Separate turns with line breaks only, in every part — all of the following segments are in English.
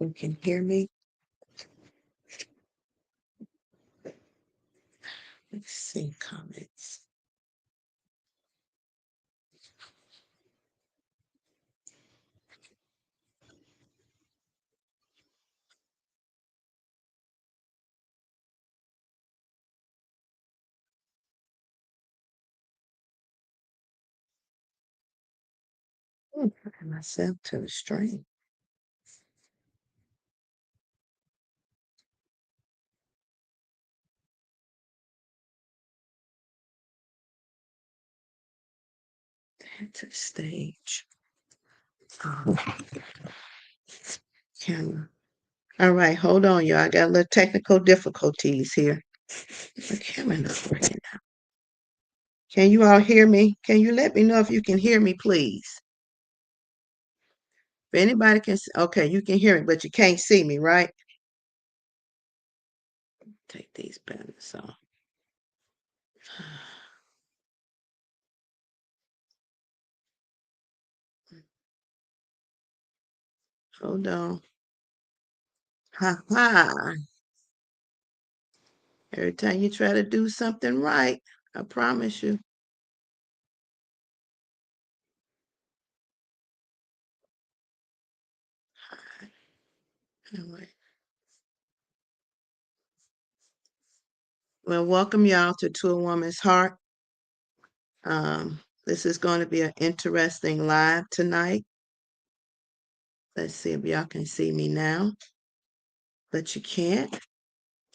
You can hear me? Let's see comments. Putting myself to the stream. Enter stage. Camera. All right, hold on, y'all. I got a little technical difficulties here. The camera not working now. Can you all hear me? Can you let me know if you can hear me, please? If anybody can, okay, you can hear me, but you can't see me, right? Take these banners off. Hold on. Ha ha. Every time you try to do something right, I promise you. Anyway. Well, welcome y'all to A Woman's Heart. This is going to be an interesting live tonight. Let's see if y'all can see me now. But you can't.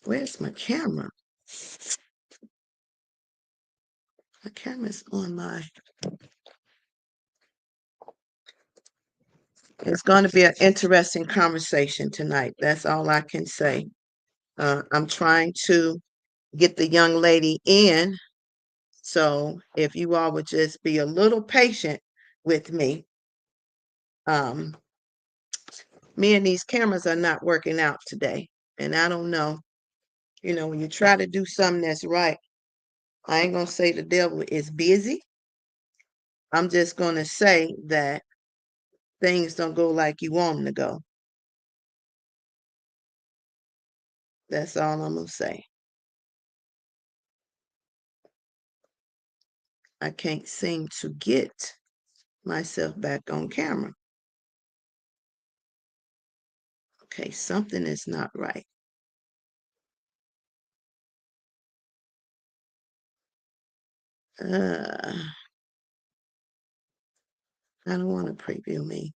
Where's my camera? My camera's on my. It's going to be an interesting conversation tonight. That's all I can say. I'm trying to get the young lady in. So if you all would just be a little patient with me. Me and these cameras are not working out today. And I don't know, when you try to do something that's right, I ain't gonna say the devil is busy. I'm just gonna say that things don't go like you want them to go. That's all I'm gonna say. I can't seem to get myself back on camera. Okay, something is not right. I don't want to preview me.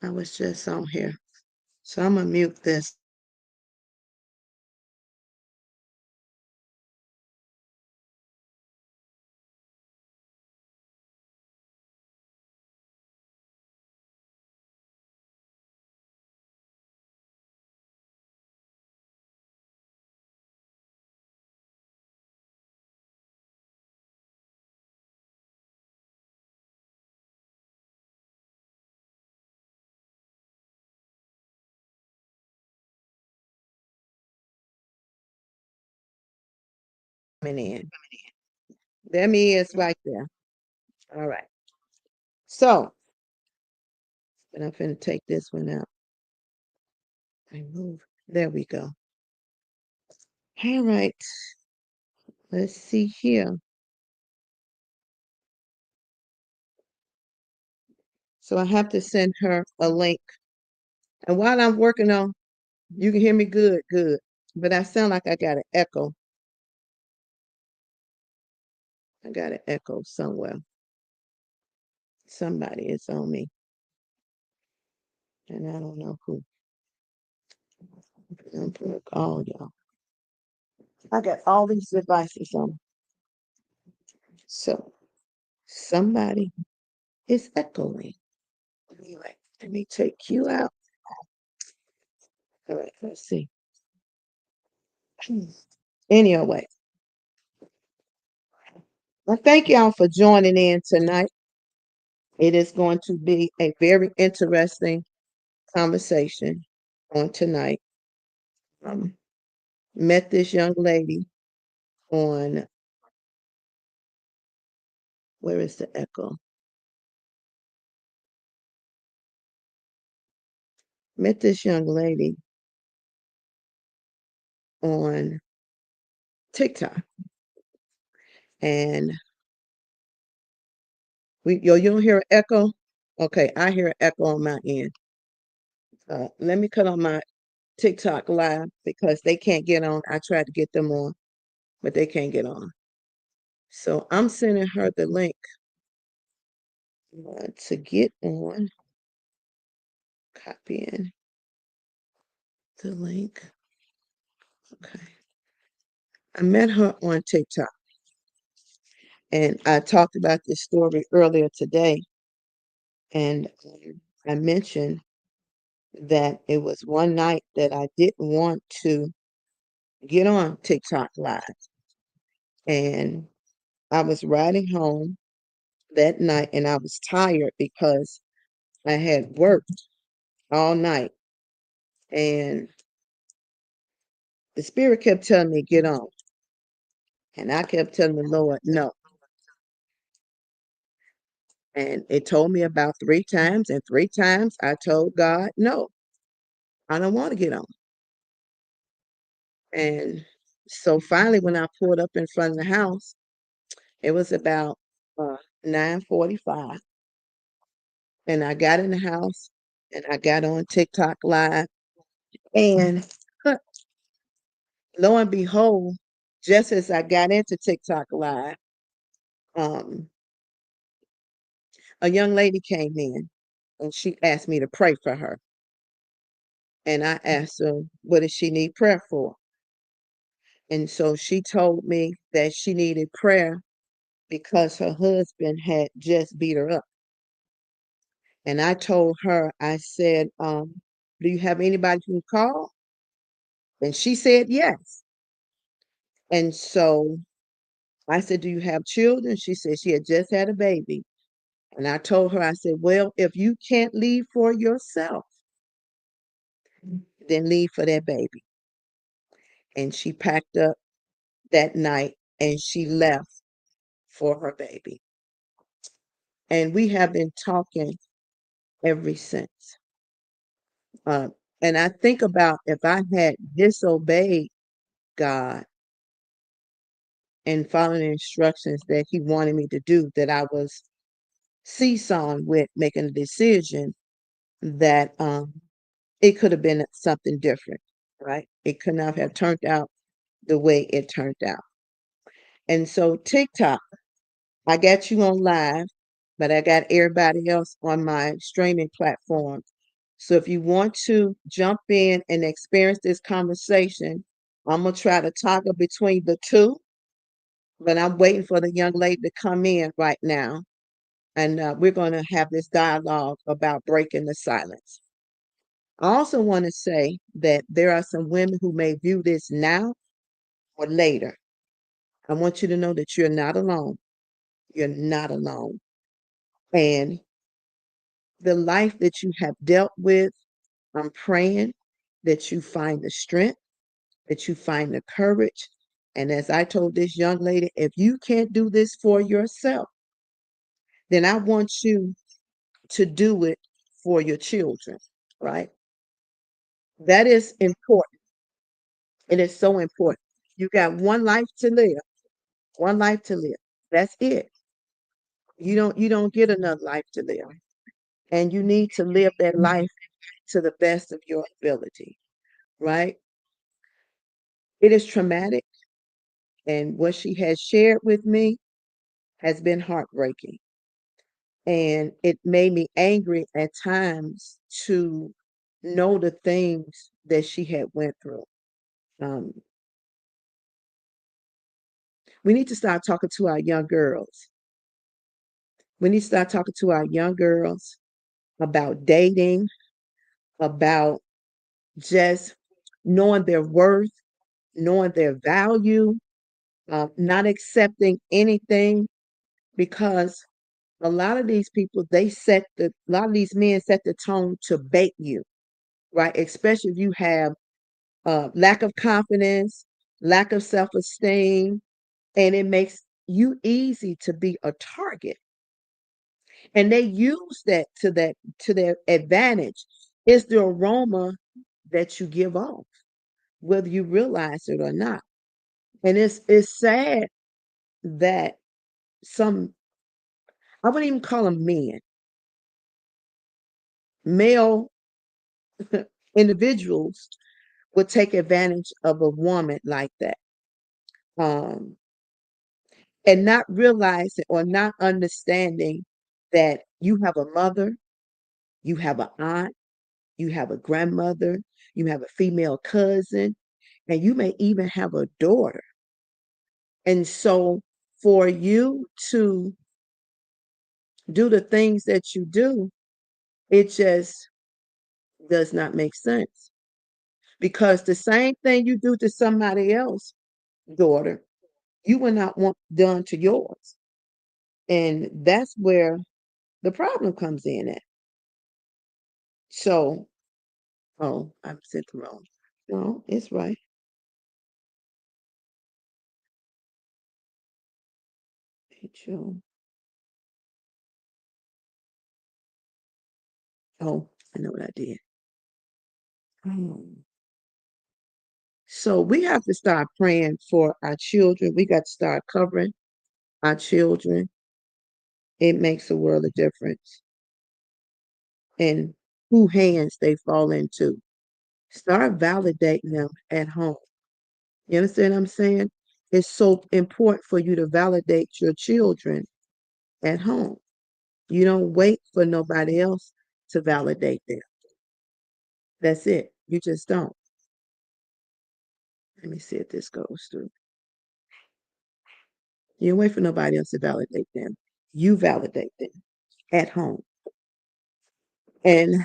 I was just on here. So I'm gonna mute this. In. There me is right there. All right. So, and I'm finna take this one out. Remove. There we go. All right. Let's see here. So I have to send her a link. And while I'm working on, you can hear me good, good. But I sound like I got an echo. I got an echo somewhere. Somebody is on me. And I don't know who. Unplug all y'all. I got all these devices on. So somebody is echoing. Anyway, let me take you out. All right, let's see. Anyway, well, thank y'all for joining in tonight. It is going to be a very interesting conversation on tonight. Met this young lady on, where is the echo? Met this young lady on TikTok, and you don't hear an echo? Okay, I hear an echo on my end. Let me cut on my TikTok live because they can't get on. I tried to get them on, but they can't get on. So I'm sending her the link to get on. Copying the link. Okay. I met her on TikTok, and I talked about this story earlier today, and I mentioned that it was one night that I didn't want to get on TikTok Live, and I was riding home that night, and I was tired because I had worked all night, and the spirit kept telling me get on, and I kept telling the Lord no, and it told me about 3 times, and 3 times I told God no, I don't want to get on. And so finally, when I pulled up in front of the house, it was about 9:45, and I got in the house and I got on TikTok Live, and lo and behold, just as I got into TikTok Live, um, a young lady came in and she asked me to pray for her. And I asked her, what does she need prayer for? And so she told me that she needed prayer because her husband had just beat her up. And I told her, I said, do you have anybody you can call? And she said yes. And so I said, do you have children? She said she had just had a baby. And I told her, I said, well, if you can't leave for yourself, then leave for that baby. And she packed up that night and she left for her baby. And we have been talking ever since. Uh, and I think about if I had disobeyed God and following the instructions that He wanted me to do, that I was seesawing with making a decision that it could have been something different, right? It could not have turned out the way it turned out. And so TikTok, I got you on live, but I got everybody else on my streaming platform. So if you want to jump in and experience this conversation, I'm gonna try to toggle between the two, but I'm waiting for the young lady to come in right now, and we're going to have this dialogue about breaking the silence. I also want to say that there are some women who may view this now or later. I want you to know that you're not alone. You're not alone. And the life that you have dealt with, I'm praying that you find the strength, that you find the courage. And as I told this young lady, if you can't do this for yourself, then I want you to do it for your children, right? That is important. It is so important. You got one life to live, one life to live. That's it. You don't get another life to live. And you need to live that life to the best of your ability, right? It is traumatic. And what she has shared with me has been heartbreaking. And it made me angry at times to know the things that she had went through. Um, we need to start talking to our young girls. We need to start talking to our young girls about dating, about just knowing their worth, knowing their value, not accepting anything, because a lot of these people, a lot of these men set the tone to bait you, right? Especially if you have lack of confidence, lack of self esteem. and it makes you easy to be a target. And they use that to their advantage. It's the aroma that you give off, whether you realize it or not. And it's sad that some, I wouldn't even call them men, male individuals would take advantage of a woman like that. Um, and not realizing or not understanding that you have a mother, you have an aunt, you have a grandmother, you have a female cousin, and you may even have a daughter. And so for you to do the things that you do, it just does not make sense. Because the same thing you do to somebody else, daughter, you will not want done to yours. And that's where the problem comes in at. So, oh, I said the wrong. No, it's right. H-O. Oh, I know what I did. Hmm. So we have to start praying for our children. We got to start covering our children. It makes a world of difference in who hands they fall into. Start validating them at home. You understand what I'm saying? It's so important for you to validate your children at home. You don't wait for nobody else to validate them. That's it. You just don't. Let me see if this goes through. You don't wait for nobody else to validate them. You validate them at home. And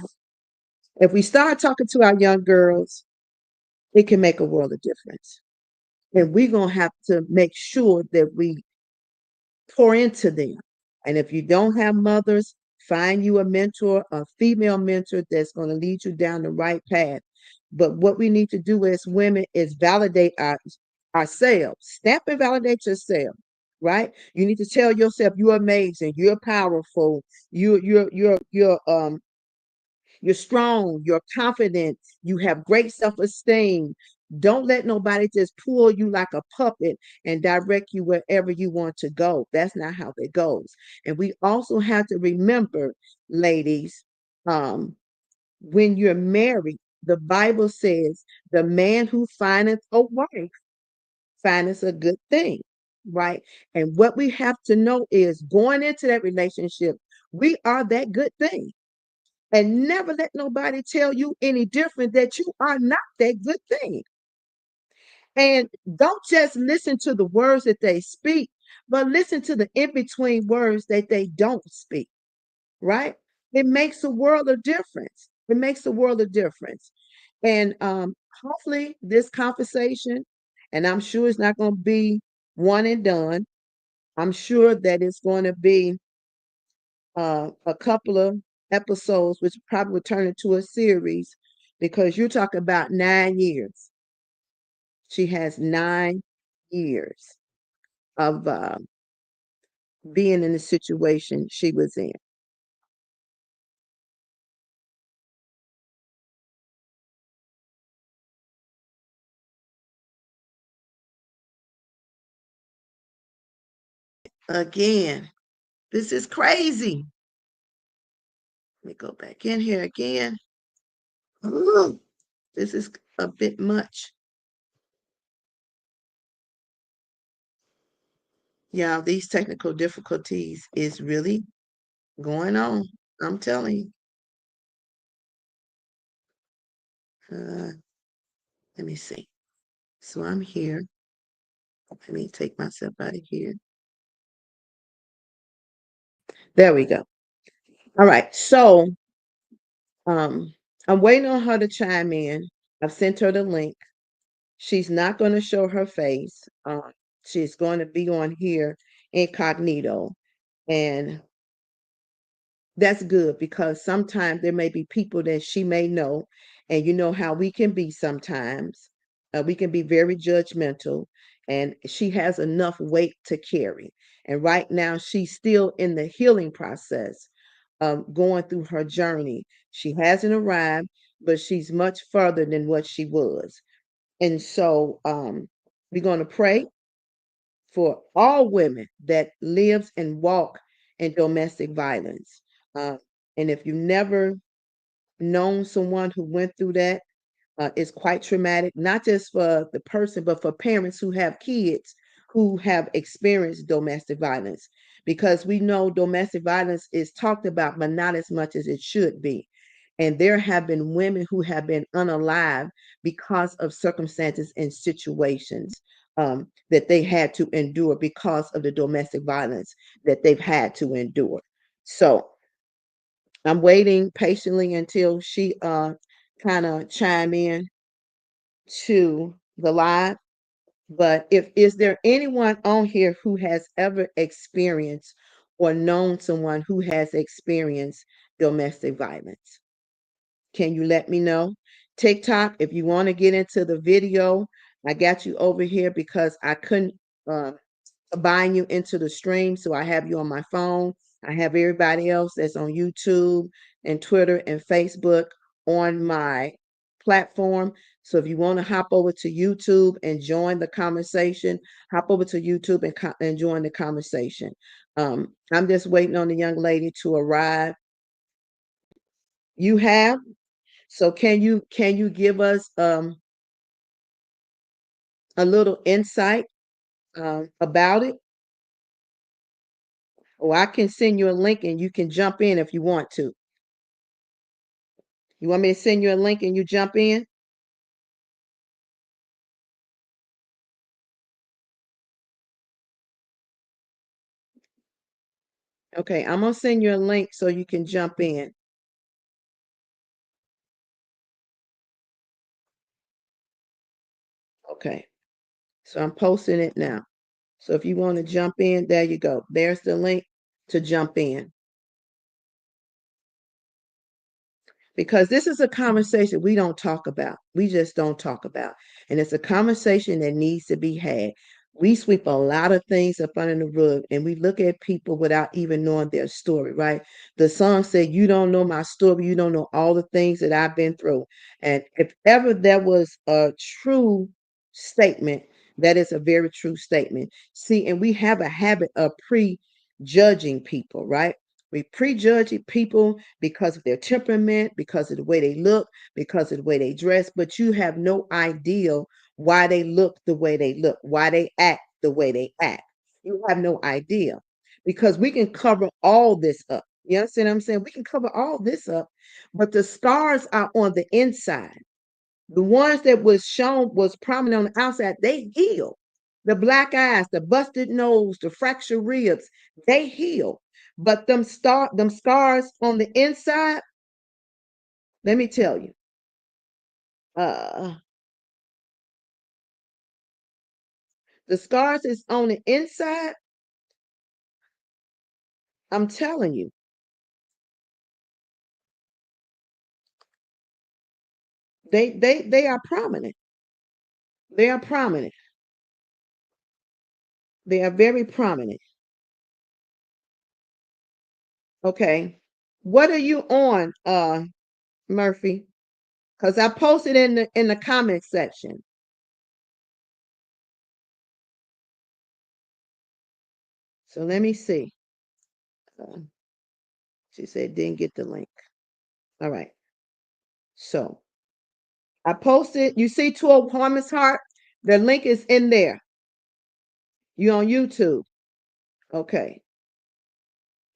if we start talking to our young girls, it can make a world of difference. And we're going to have to make sure that we pour into them. And if you don't have mothers, find you a mentor, a female mentor that's going to lead you down the right path. But what we need to do as women is validate ourselves. Stamp and validate yourself, right? You need to tell yourself you're amazing, you're powerful, you're strong, you're confident, you have great self-esteem. Don't let nobody just pull you like a puppet and direct you wherever you want to go. That's not how it goes. And we also have to remember, ladies, um, when you're married, the Bible says the man who findeth a wife findeth a good thing, right? And what we have to know is going into that relationship, we are that good thing, and never let nobody tell you any different, that you are not that good thing. And don't just listen to the words that they speak, but listen to the in between words that they don't speak, right? It makes a world of difference. It makes a world of difference. And hopefully, this conversation, and I'm sure it's not going to be one and done. I'm sure that it's going to be a couple of episodes, which probably would turn into a series, because you're talking about 9 years. She has 9 years of being in the situation she was in. Again, this is crazy. Let me go back in here again. Ooh, this is a bit much. Yeah, these technical difficulties is really going on. I'm telling you. Let me see. So I'm here. Let me take myself out of here. There we go. All right. So um I'm waiting on her to chime in. I've sent her the link. She's not going to show her face. She's going to be on here incognito. And that's good, because sometimes there may be people that she may know, and you know how we can be sometimes. We can be very judgmental, and she has enough weight to carry. And right now, she's still in the healing process, going through her journey. She hasn't arrived, but she's much further than what she was. And so, we're going to pray for all women that lives and walk in domestic violence. Uh, and if you've never known someone who went through that, is quite traumatic, not just for the person, but for parents who have kids who have experienced domestic violence. Because we know domestic violence is talked about, but not as much as it should be. And there have been women who have been unalive because of circumstances and situations, that they had to endure because of the domestic violence that they've had to endure. So I'm waiting patiently until she kind of chime in to the live. But if is there anyone on here who has ever experienced or known someone who has experienced domestic violence? Can you let me know? TikTok, if you want to get into the video, I got you over here because I couldn't uh, combine you into the stream. So I have you on my phone. I have everybody else that's on YouTube and Twitter and Facebook on my platform. So if you want to hop over to YouTube and join the conversation, hop over to YouTube and join the conversation. I'm just waiting on the young lady to arrive. You have? So can you give us a little insight about it? Or I can send you a link and you can jump in if you want to. You want me to send you a link and you jump in? Okay, I'm gonna send you a link so you can jump in. Okay, so I'm posting it now. So if you want to jump in, there you go. There's the link to jump in. Because this is a conversation we don't talk about. We just don't talk about. And it's a conversation that needs to be had. We sweep a lot of things up under the rug and we look at people without even knowing their story, right? The song said, "You don't know my story. You don't know all the things that I've been through." And if ever there was a true statement, that is a very true statement. See, and we have a habit of prejudging people, right? We prejudge people because of their temperament, because of the way they look, because of the way they dress, but you have no idea why they look the way they look, why they act the way they act. You have no idea because we can cover all this up. You understand what I'm saying? We can cover all this up, but the scars are on the inside. The ones that was shown was prominent on the outside, they heal. The black eyes, the busted nose, the fractured ribs, they heal. But them scars on the inside, let me tell you, uh, the scars is on the inside. I'm telling you, they are prominent. They are prominent. They are very prominent. Okay. What are you on, Murphy? Because I posted in the comment section. So let me see. Uh, she said didn't get the link. All right. So I posted, you see 12 Harmons Heart? The link is in there. You on YouTube. Okay.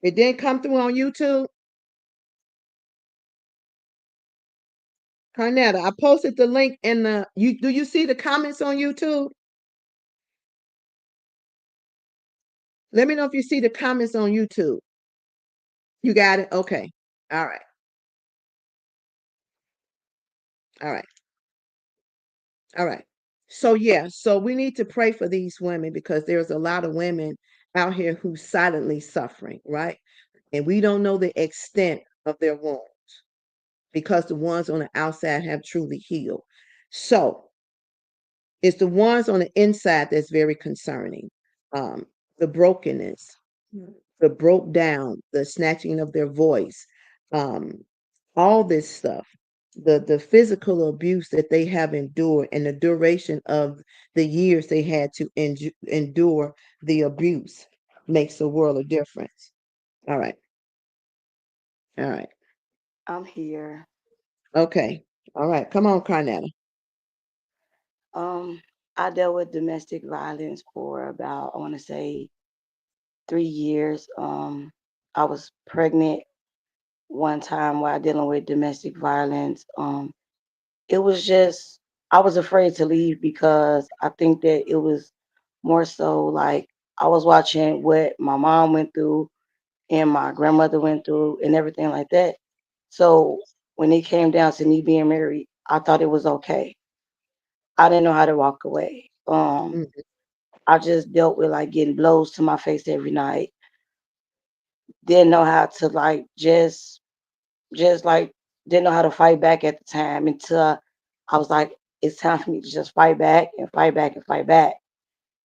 It didn't come through on YouTube. Carnetta, I posted the link in the you do you see the comments on YouTube? Let me know if you see the comments on YouTube. You got it? Okay. All right. All right. All right. So yeah, so we need to pray for these women because there's a lot of women out here who's silently suffering, right? And we don't know the extent of their wounds because the ones on the outside have truly healed. So It's the ones on the inside that's very concerning. Um, the brokenness, the broke down, the snatching of their voice, um, all this stuff, the physical abuse that they have endured, and the duration of the years they had to endure the abuse makes a world of difference. All right, all right,
I'm here.
okay, all right. Come on, Carnetta.
Um, I dealt with domestic violence for about, I want to say, 3 years. I was pregnant one time while dealing with domestic violence. It was just, I was afraid to leave because I think that it was more so like I was watching what my mom went through and my grandmother went through and everything like that. So when it came down to me being married, I thought it was okay. I didn't know how to walk away.
Mm-hmm,
I just dealt with like getting blows to my face every night. Didn't know how to like just like didn't know how to fight back at the time until I was like, it's time for me to just fight back and fight back and fight back.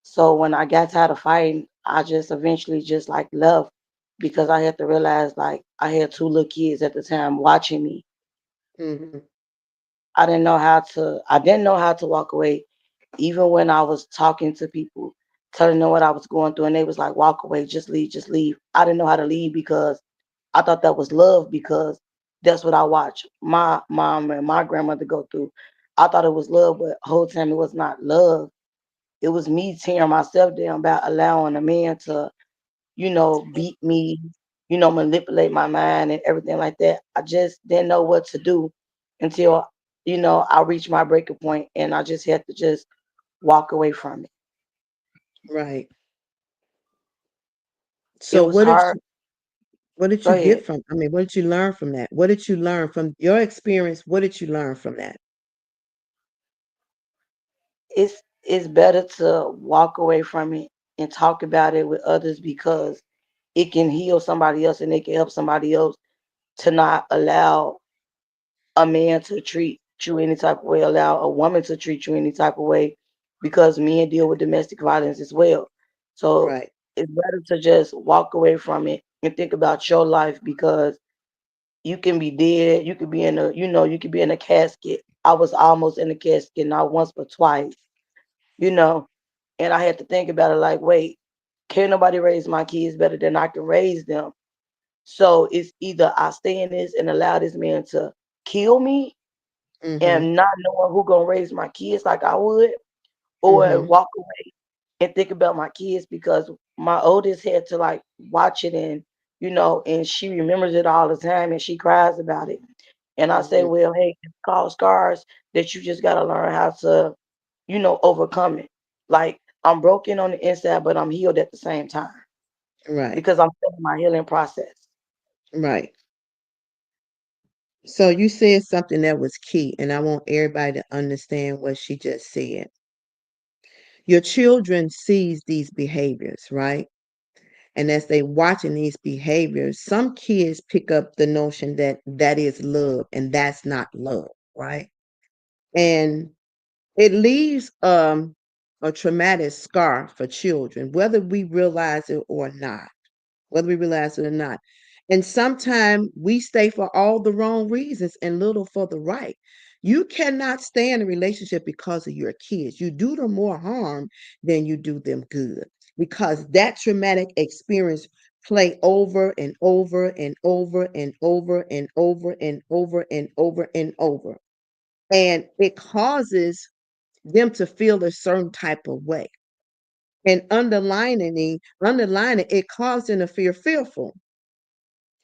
So when I got tired of fighting, I just eventually just like left because I had to realize like I had two little kids at the time watching me.
mm-hmm,
I didn't know how to walk away, even when I was talking to people, telling them what I was going through, and they was like, walk away, just leave, just leave. I didn't know how to leave because I thought that was love because that's what I watched my mom and my grandmother go through. I thought it was love, but the whole time it was not love. It was me tearing myself down about allowing a man to, beat me, manipulate my mind and everything like that. I just didn't know what to do until, I reached my breaking point and I just had to just walk away from it.
right.
It
So
was hard.
what did
Go
you
ahead.
get from? I mean, what did you learn from that? What did you learn from your experience? What did you learn from that?
It's better to walk away from it and talk about it with others because it can heal somebody else and it can help somebody else to not allow a man to treat you any type of way, allow a woman to treat you any type of way because men deal with domestic violence as well. So
Right.
it's better to just walk away from it and think about your life because you can be dead, you could be in a you could be in a casket. I was almost in a casket not once but twice, you know. And I had to think about it like, wait, can't nobody raise my kids better than I can raise them. So it's either I stay in this and allow this man to kill me
Mm-hmm.
and not knowing who gonna raise my kids like I would, or
Mm-hmm.
walk away and think about my kids because my oldest had to like watch it and and she remembers it all the time and she cries about it. And I say,
Mm-hmm.
well, hey, it's called scars that you just gotta learn how to, overcome it. Like I'm broken on the inside, but I'm healed at the same time
Right.
because I'm still in my healing process.
Right. So you said something that was key, and I want everybody to understand what she just said. Your children sees these behaviors, right? And as they watching these behaviors, some kids pick up the notion that that is love, and that's not love, right? And it leaves a traumatic scar for children, whether we realize it or not, whether we realize it or not. And sometimes we stay for all the wrong reasons and little for the right. You cannot stay in a relationship because of your kids. You do them more harm than you do them good because that traumatic experience play over and over and over and over and over and over and over and over. And it causes them to feel a certain type of way. And underlining it caused them to feel fearful.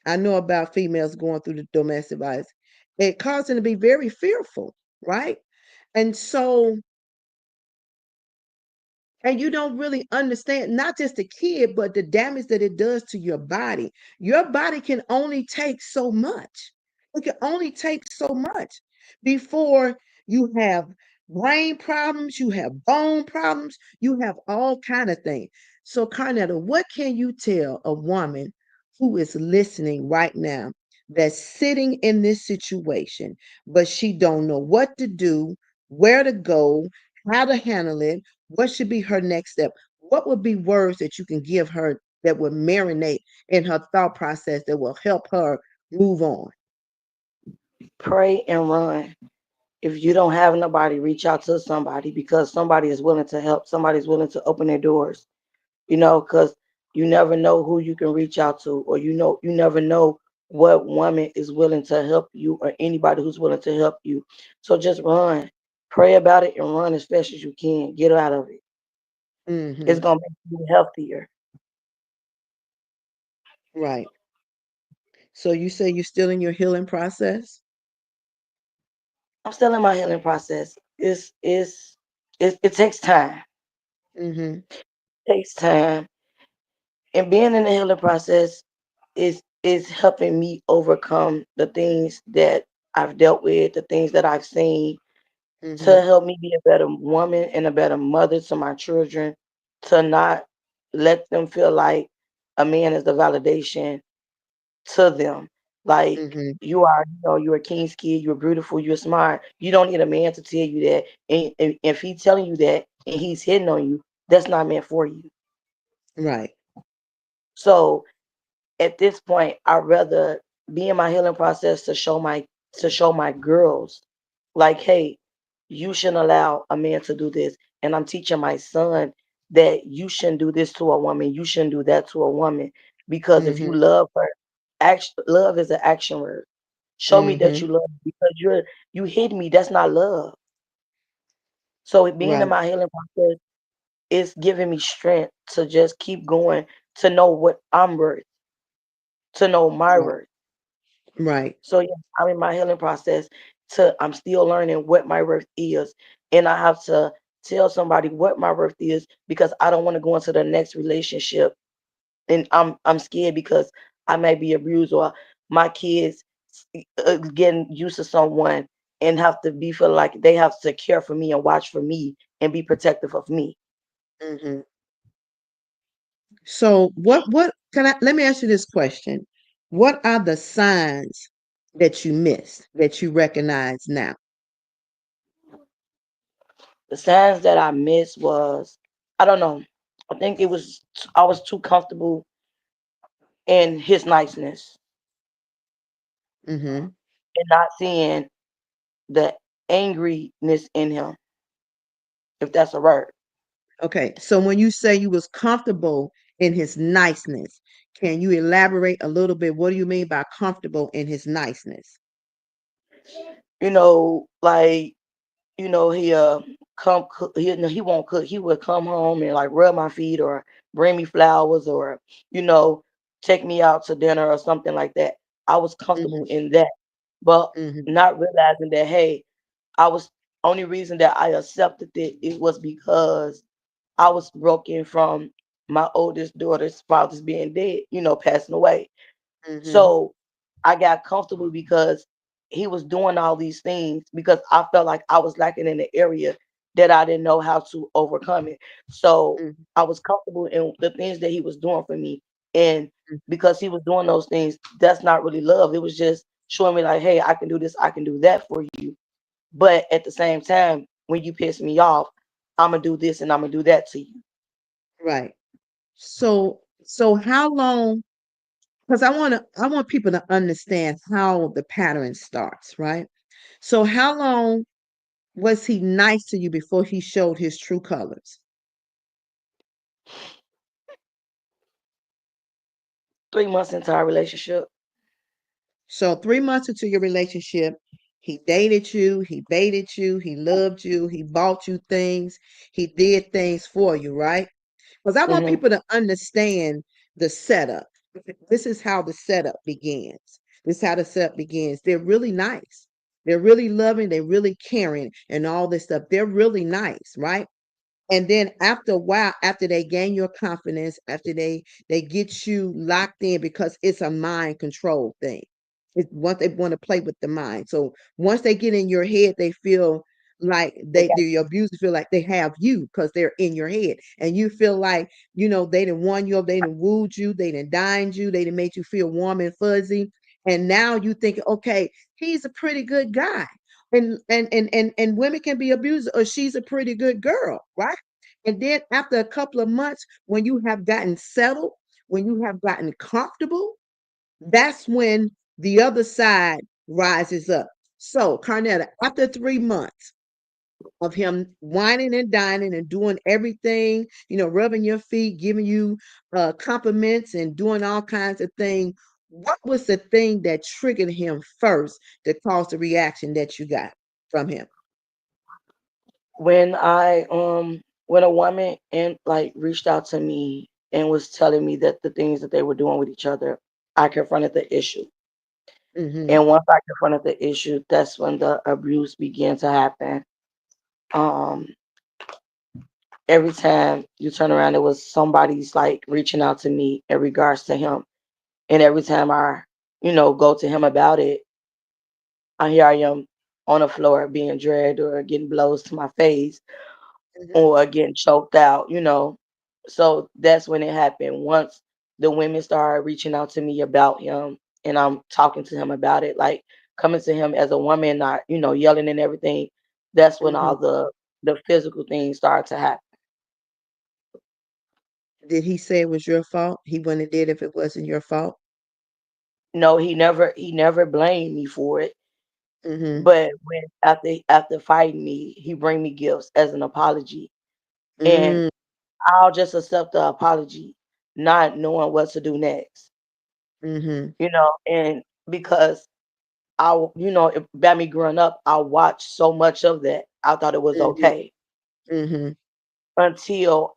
I know about females going through the domestic violence. It caused them to be very fearful, right? And so, and you don't really understand not just the kid, but the damage that it does to your body. Your body can only take so much. It can only take so much before you have brain problems, you have bone problems, you have all kind of things. So, Carnetta, what can you tell a woman who is listening right now that's sitting in this situation, but she don't know what to do, where to go, how to handle it, what should be her next step. What would be words that you can give her that would marinate in her thought process that will help her move on?
Pray and run. If you don't have nobody, reach out to somebody, because somebody is willing to help. Somebody's willing to open their doors. Because you never know who you can reach out to, or you never know what woman is willing to help you, or anybody who's willing to help you. So just run, pray about it, and run as fast as you can. Get out of it. It's
Hmm.
gonna make you healthier.
Right. So you say you're still in your healing process?
I'm still in my healing process. It takes time.
Hmm.
Takes time, and being in the healing process is helping me overcome the things that I've dealt with, the things that I've seen, to
Hmm.
help me be a better woman and a better mother to my children, to not let them feel like a man is the validation to them. Like,
Hmm.
you're a king's kid, you're beautiful, you're smart. You don't need a man to tell you that. And if he's telling you that and he's hitting on you, that's not meant for you.
Right.
So at this point, I'd rather be in my healing process to show my girls, like, hey, you shouldn't allow a man to do this. And I'm teaching my son that you shouldn't do this to a woman, you shouldn't do that to a woman. Because if you
Hmm.
love her, love is an action word. Show me that
Hmm.
you love me, because you hit me, that's not love. So it being in
Right.
my healing process is giving me strength to just keep going, to know what I'm worth, to know my
Right.
worth.
Right.
So yeah, I'm in my healing process. I'm still learning what my worth is, and I have to tell somebody what my worth is, because I don't want to go into the next relationship and I'm scared because I may be abused, or my kids getting used to someone and have to be feel like they have to care for me and watch for me and be protective of me.
Hmm. So what can I let me ask you this question. What are the signs that you missed that you recognize now?
The signs that I missed was, I don't know. I think I was too comfortable in his niceness
Hmm.
and not seeing the angriness in him, if that's a word.
Okay. So when you say you was comfortable in his niceness, can you elaborate a little bit? What do you mean by comfortable in his niceness?
Like, he come cook, he won't cook. He would come home and like rub my feet, or bring me flowers, or you know take me out to dinner or something like that. I was comfortable
Hmm.
in that, but
Hmm.
not realizing that, hey, I was only reason that I accepted it was because I was broken from my oldest daughter's father's being dead, passing away.
Hmm.
So I got comfortable because he was doing all these things, because I felt like I was lacking in the area that I didn't know how to overcome it. So
Hmm.
I was comfortable in the things that he was doing for me. And because he was doing those things, that's not really love. It was just showing me like, hey, I can do this, I can do that for you. But at the same time, when you piss me off, I'm gonna do this and I'm gonna do that to you.
Right. So how long, because I want people to understand how the pattern starts, right? So how long was he nice to you before he showed his true colors?
3 months into our relationship.
So 3 months into your relationship, he dated you, he baited you, he loved you, he bought you things, he did things for you, right? Because I want
Hmm.
people to understand the setup. This is how the setup begins. This is how the setup begins. They're really nice. They're really loving. They're really caring and all this stuff. They're really nice, right? And then after a while, after they gain your confidence, after they get you locked in, because it's a mind control thing. It's once they want to play with the mind. So once they get in your head, they feel like the abusers feel like they have you because they're in your head. And you feel like, they didn't warn you up, they didn't wooed you, they didn't dined you, they didn't made you feel warm and fuzzy. And now you think, okay, he's a pretty good guy. And women can be abused, or she's a pretty good girl, right? And then after a couple of months, when you have gotten settled, when you have gotten comfortable, that's when the other side rises up. So, Carnetta, after 3 months of him whining and dining and doing everything, rubbing your feet, giving you compliments and doing all kinds of things, what was the thing that triggered him first that caused the reaction that you got from him?
When when a woman and like reached out to me and was telling me that the things that they were doing with each other, I confronted the issue.
Mm-hmm.
And once I confronted the issue, that's when the abuse began to happen. Um, every time you turn around, it was somebody's like reaching out to me in regards to him. And every time I go to him about it, here I am on the floor being dragged or getting blows to my face
Mm-hmm.
or getting choked out. So that's when it happened. Once the women started reaching out to me about him and I'm talking to him about it, like coming to him as a woman, not yelling and everything, that's when
Mm-hmm.
all the physical things started to happen.
Did he say it was your fault? He wouldn't have did if it wasn't your fault.
No, he never blamed me for it.
Mm-hmm.
But when after fighting me, he bring me gifts as an apology. And
Mm,
I'll just accept the apology, not knowing what to do next.
mm-hmm.
And because by me growing up, I watched so much of that. I thought it was
Mm-hmm.
okay
Mm-hmm.
until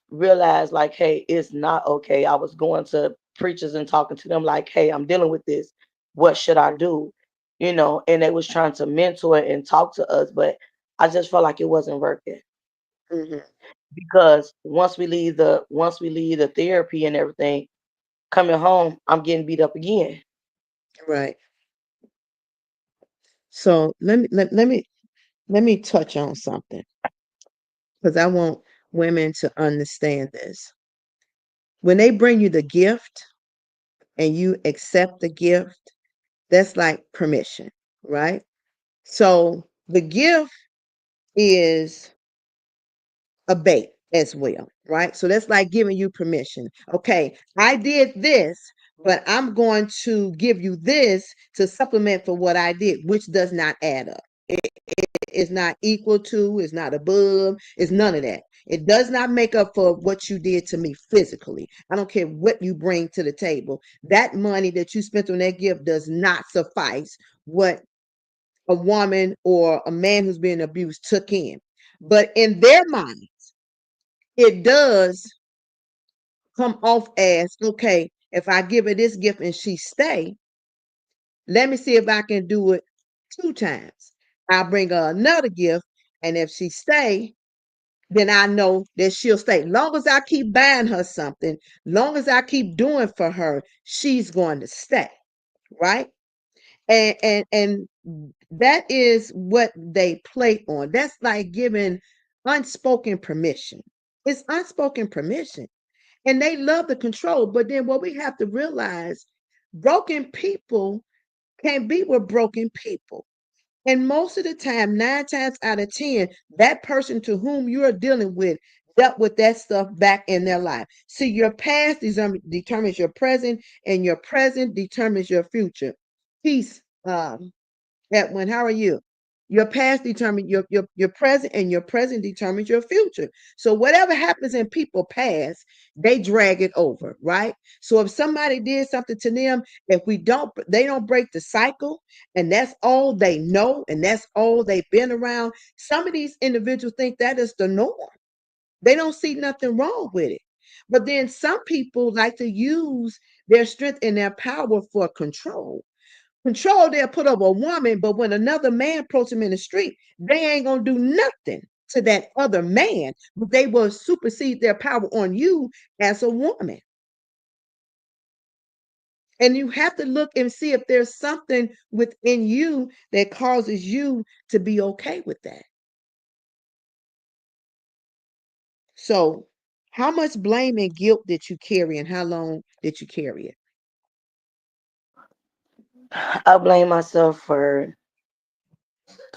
realized, like, hey, it's not okay. I was going to preachers and talking to them, like, hey, I'm dealing with this. What should I do? And they was trying to mentor and talk to us, but I just felt like it wasn't working
Mm-hmm.
because once we leave the therapy and everything, coming home, I'm getting beat up again.
Right. So let me touch on something because I want women to understand this. When they bring you the gift and you accept the gift, that's like permission, right? So the gift is a bait as well, right? So that's like giving you permission. Okay, I did this, but I'm going to give you this to supplement for what I did, which does not add up. It's not equal to, it's not above, it's none of that. It does not make up for what you did to me physically. I don't care what you bring to the table. That money that you spent on that gift does not suffice what a woman or a man who's being abused took in. But in their mind, it does come off as okay, if I give her this gift and she stay, let me see if I can do it 2 times. I'll bring her another gift, and if she stay, then I know that she'll stay. Long as I keep buying her something, long as I keep doing for her, she's going to stay, right? And that is what they play on. That's like giving unspoken permission. It's unspoken permission. And they love the control. But then what we have to realize, broken people can't be with broken people. And most of the time, 9 times out of 10, that person to whom you're dealing with dealt with that stuff back in their life. See, your past determines your present, and your present determines your future. Peace, Edwin, how are you? Your past determines your present, and your present determines your future. So whatever happens in people past, they drag it over, right? So if somebody did something to them, if they don't break the cycle, and that's all they know, and that's all they've been around. Some of these individuals think that is the norm. They don't see nothing wrong with it. But then some people like to use their strength and their power for control. Control they'll put over a woman, but when another man approaches them in the street, they ain't gonna do nothing to that other man, but they will supersede their power on you as a woman. And you have to look and see if there's something within you that causes you to be okay with that. So, how much blame and guilt did you carry, and how long did you carry it?
I blame myself for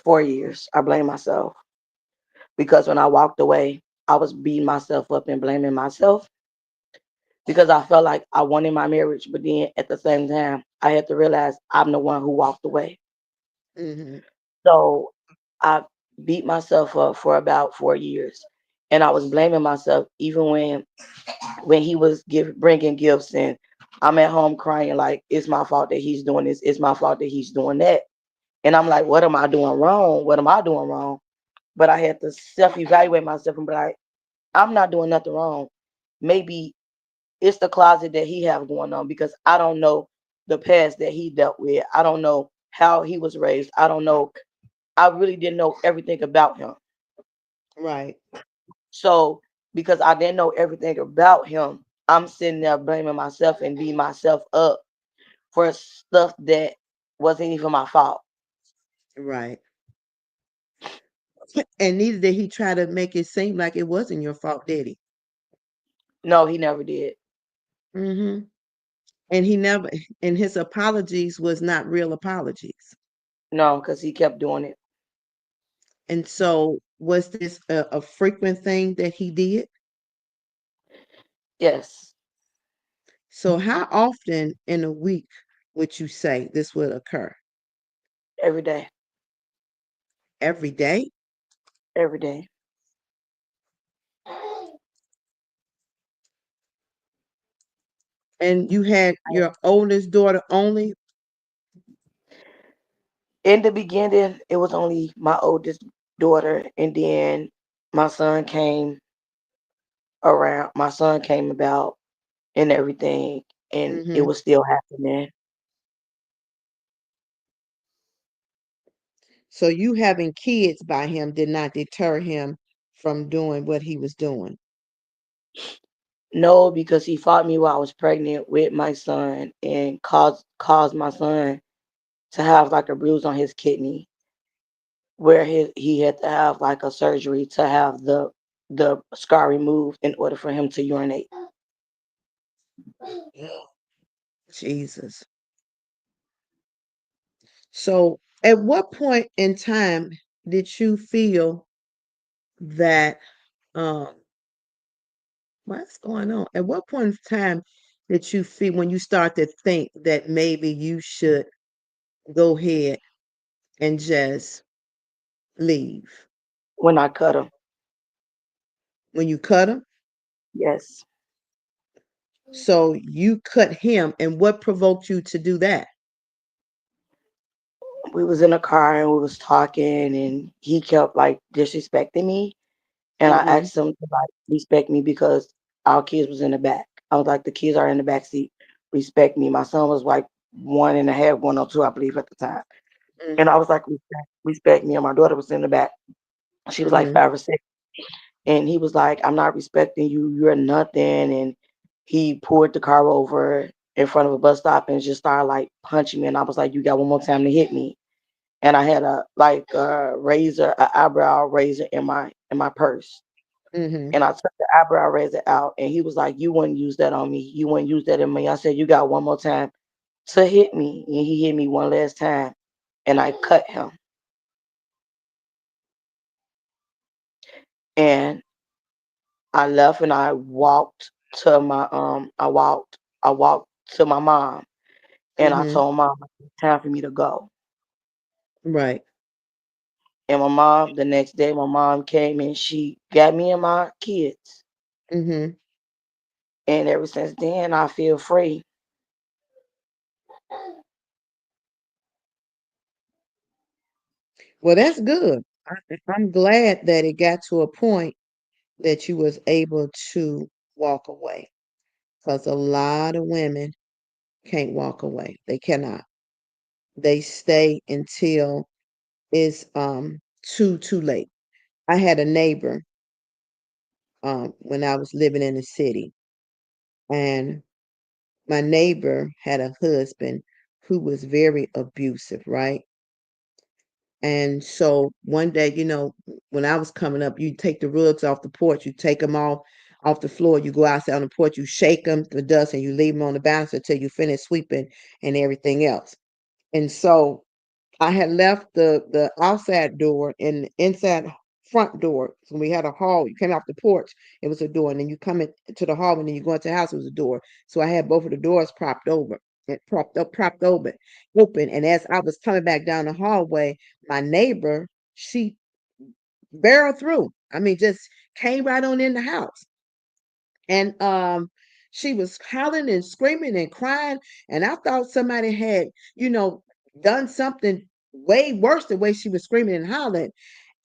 4 years. I blame myself because when I walked away, I was beating myself up and blaming myself because I felt like I wanted my marriage, but then at the same time, I had to realize I'm the one who walked away.
Mm-hmm.
So I beat myself up for about 4 years, and I was blaming myself even when he was bringing gifts, and I'm at home crying like it's my fault that he's doing this. It's my fault that he's doing that, and I'm like, what am I doing wrong? What am I doing wrong? But I had to self-evaluate myself and be like, I'm not doing nothing wrong. Maybe it's the closet that he have going on because I don't know the past that he dealt with. I don't know how he was raised. I don't know. I really didn't know everything about him.
Right.
So because I didn't know everything about him, I'm sitting there blaming myself and beating myself up for stuff that wasn't even my fault.
Right. And neither did he try to make it seem like it wasn't your fault, did he?
No, he never did.
Mm-hmm. And he never, and his apologies was not real apologies.
No, because he kept doing it.
And so, was this a frequent thing that he did?
Yes,
So, how often in a week would you say this would occur?
every day,
Every day?
every day.
And you had your oldest daughter only?
In the beginning, it was only my oldest daughter, and then my son came around. My son came about and everything, and it
Mm-hmm.
was still happening.
So, you having kids by him did not deter him from doing what he was doing.
No, because he fought me while I was pregnant with my son and caused my son to have like a bruise on his kidney where he had to have like a surgery to have the scar removed in order for him to urinate.
Jesus. So, at what point in time did you feel that what's going on? At what point in time did you feel when you start to think that maybe you should go ahead and just leave?
When I cut him.
When you cut him?
Yes.
So you cut him, and what provoked you to do that?
We was in a car and we was talking and he kept like disrespecting me and I
Mm-hmm.
asked him to like respect me because our kids was in the back. I was like, the kids are in the back seat. Respect me. My son was like 1.5, 1 or 2, I believe at the time. And I
Mm-hmm.
was like, respect me. And my daughter was in the back. She was like
Mm-hmm.
5 or 6. And he was like, I'm not respecting you. You're nothing. And he pulled the car over in front of a bus stop and just started like punching me. And I was like, you got one more time to hit me. And I had a like a razor, an eyebrow razor in my purse.
Mm-hmm.
And I took the eyebrow razor out and he was like, you wouldn't use that on me. You wouldn't use that in me. I said, you got one more time to hit me. And he hit me one last time and I cut him. And I left and I walked to my I walked to my mom and I
Mm-hmm.
told mom it's time for me to go.
Right.
And my mom, the next day, my mom came and she got me and my kids.
Mm-hmm.
And ever since then, I feel free.
Well, that's good. I'm glad that it got to a point that you was able to walk away, because a lot of women can't walk away. They cannot. They stay until it's too late. I had a neighbor when I was living in the city, and my neighbor had a husband who was very abusive, right? And so one day, when I was coming up, you take the rugs off the porch, you take them off the floor, you go outside on the porch, you shake them, the dust, and you leave them on the bouncer until you finish sweeping and everything else. And so I had left the outside door and the inside front door. So we had a hall. You came off the porch, it was a door, and then you come into the hall, and then you go into the house, it was a door. So I had both of the doors propped over, and propped open. And as I was coming back down the hallway, my neighbor, she barreled through. I mean, just came right on in the house. And she was hollering and screaming and crying. And I thought somebody had, you know, done something way worse the way she was screaming and hollering.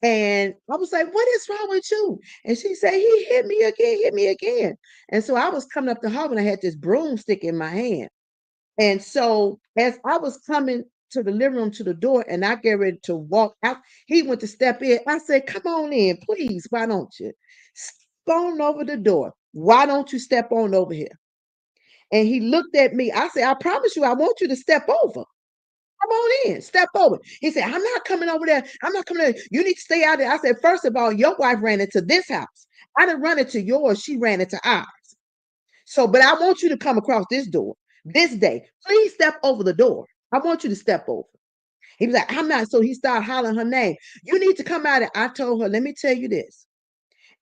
And I was like, "What is wrong with you?" And she said, "He hit me again, hit me again." And so I was coming up the hall and I had this broomstick in my hand. And so as I was coming to the living room to the door and I get ready to walk out, he went to step in. I said, "Come on in, please. Why don't you?" Phone over the door. "Why don't you step on over here?" And he looked at me. I said, "I promise you, I want you to step over. Come on in, step over." He said, "I'm not coming over there. I'm not coming there. You need to stay out there." I said, "First of all, your wife ran into this house. I didn't run into yours. She ran into ours. So, but I want you to come across this door this day. Please step over the door. I want you to step over." He was like, "I'm not." So he started hollering her name. "You need to come out." And I told her, "Let me tell you this.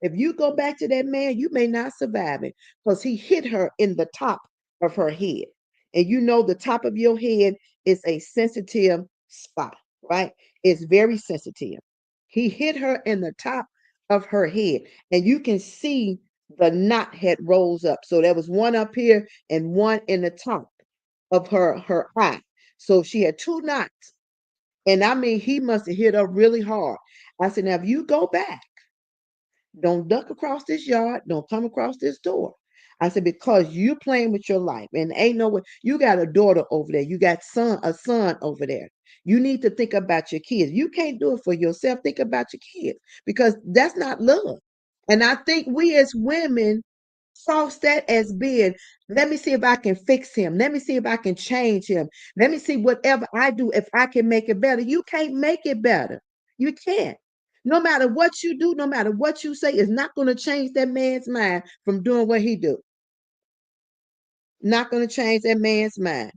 If you go back to that man, you may not survive it because he hit her in the top of her head. And you know, the top of your head is a sensitive spot, right? It's very sensitive. He hit her in the top of her head, and you can see the knot had rose up. So there was one up here and one in the top of her eye. So she had two knots. And I mean, he must have hit her really hard. I said, "Now, if you go back, don't duck across this yard. Don't come across this door." I said, "Because you playing with your life and ain't no way. You got a daughter over there. You got a son over there. You need to think about your kids. You can't do it for yourself. Think about your kids because that's not love." And I think we as women false that as being, "Let me see if I can fix him. Let me see if I can change him. Let me see whatever I do if I can make it better." You can't make it better. You can't. No matter what you do, no matter what you say, it's not going to change that man's mind from doing what he do. Not going to change that man's mind.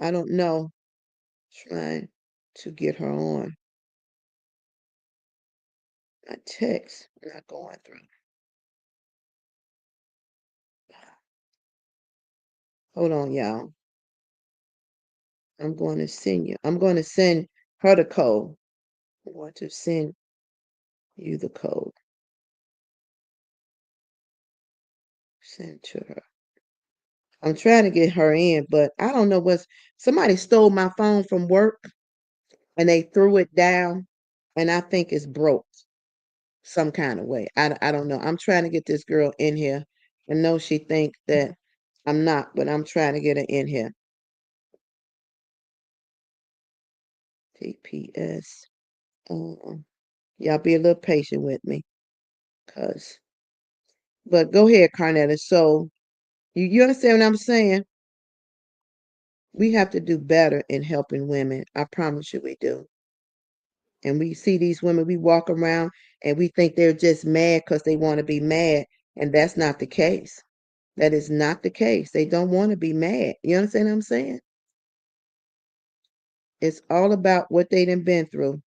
I don't know. Trying to get her on. My text not going through. Hold on, y'all. I'm going to send you. I'm going to send her the code. I want to send you the code. Send to her. I'm trying to get her in, but I don't know what's somebody stole my phone from work and they threw it down and I think it's broke some kind of way. I don't know. I'm trying to get this girl in here. I know she think that I'm not, but I'm trying to get her in here. TPS. Y'all be a little patient with me, cause. But go ahead, Carnetta. So you understand what I'm saying? We have to do better in helping women. I promise you we do. And we see these women, we walk around and we think they're just mad because they want to be mad. And that's not the case. That is not the case. They don't want to be mad. You understand what I'm saying? It's all about what they done been through.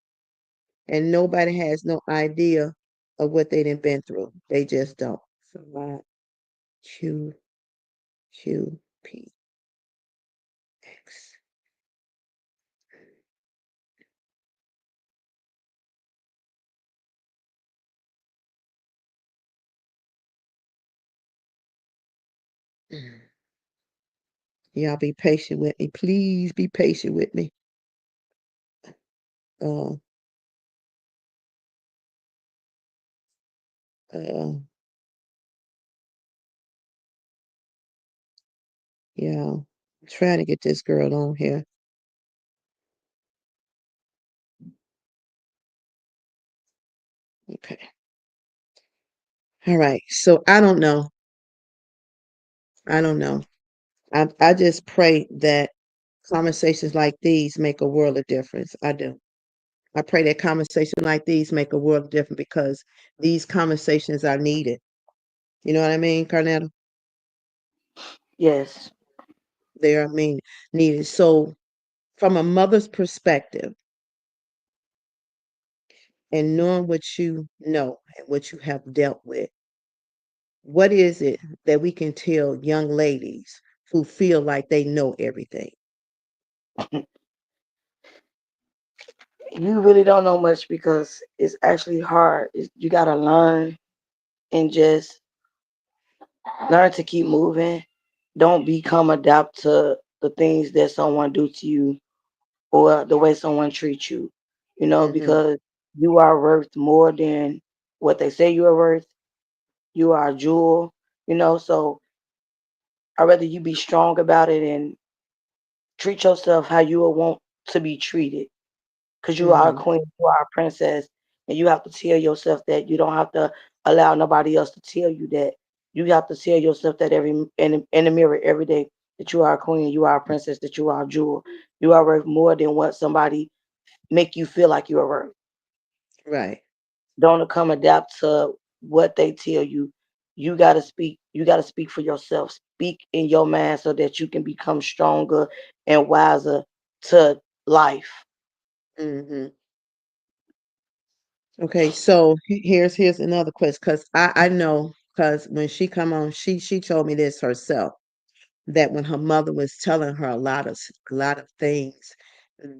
And nobody has no idea of what they done been through. They just don't. So Q Q P X. Y'all be patient with me. Please be patient with me. Uh, uh, yeah. I'm trying to get this girl on here. Okay. All right. So I don't know. I don't know. I just pray that conversations like these make a world of difference. I do. I pray that conversations like these make a world of difference because these conversations are needed. You know what I mean, Carnetta?
Yes.
They are mean needed. So from a mother's perspective and knowing what you know and what you have dealt with, what is it that we can tell young ladies who feel like they know everything?
You really don't know much because it's actually hard. You gotta learn and just learn to keep moving. Don't become adapt to the things that someone do to you or the way someone treats you. You know,
Mhm.
because you are worth more than what they say you are worth. You are a jewel. You know, so I'd rather you be strong about it and treat yourself how you would want to be treated. Because you are a
Mhm.
queen, you are a princess, and you have to tell yourself that. You don't have to allow nobody else to tell you that. You have to tell yourself that every in the mirror every day that you are a queen, you are a princess, that you are a jewel. You are worth more than what somebody make you feel like you are worth.
Right.
Don't come adapt to what they tell you. You gotta speak. You gotta speak for yourself. Speak in your mind so that you can become stronger and wiser to life.
Mhm. Okay, so here's another question because I know because when she come on, she told me this herself that when her mother was telling her a lot of things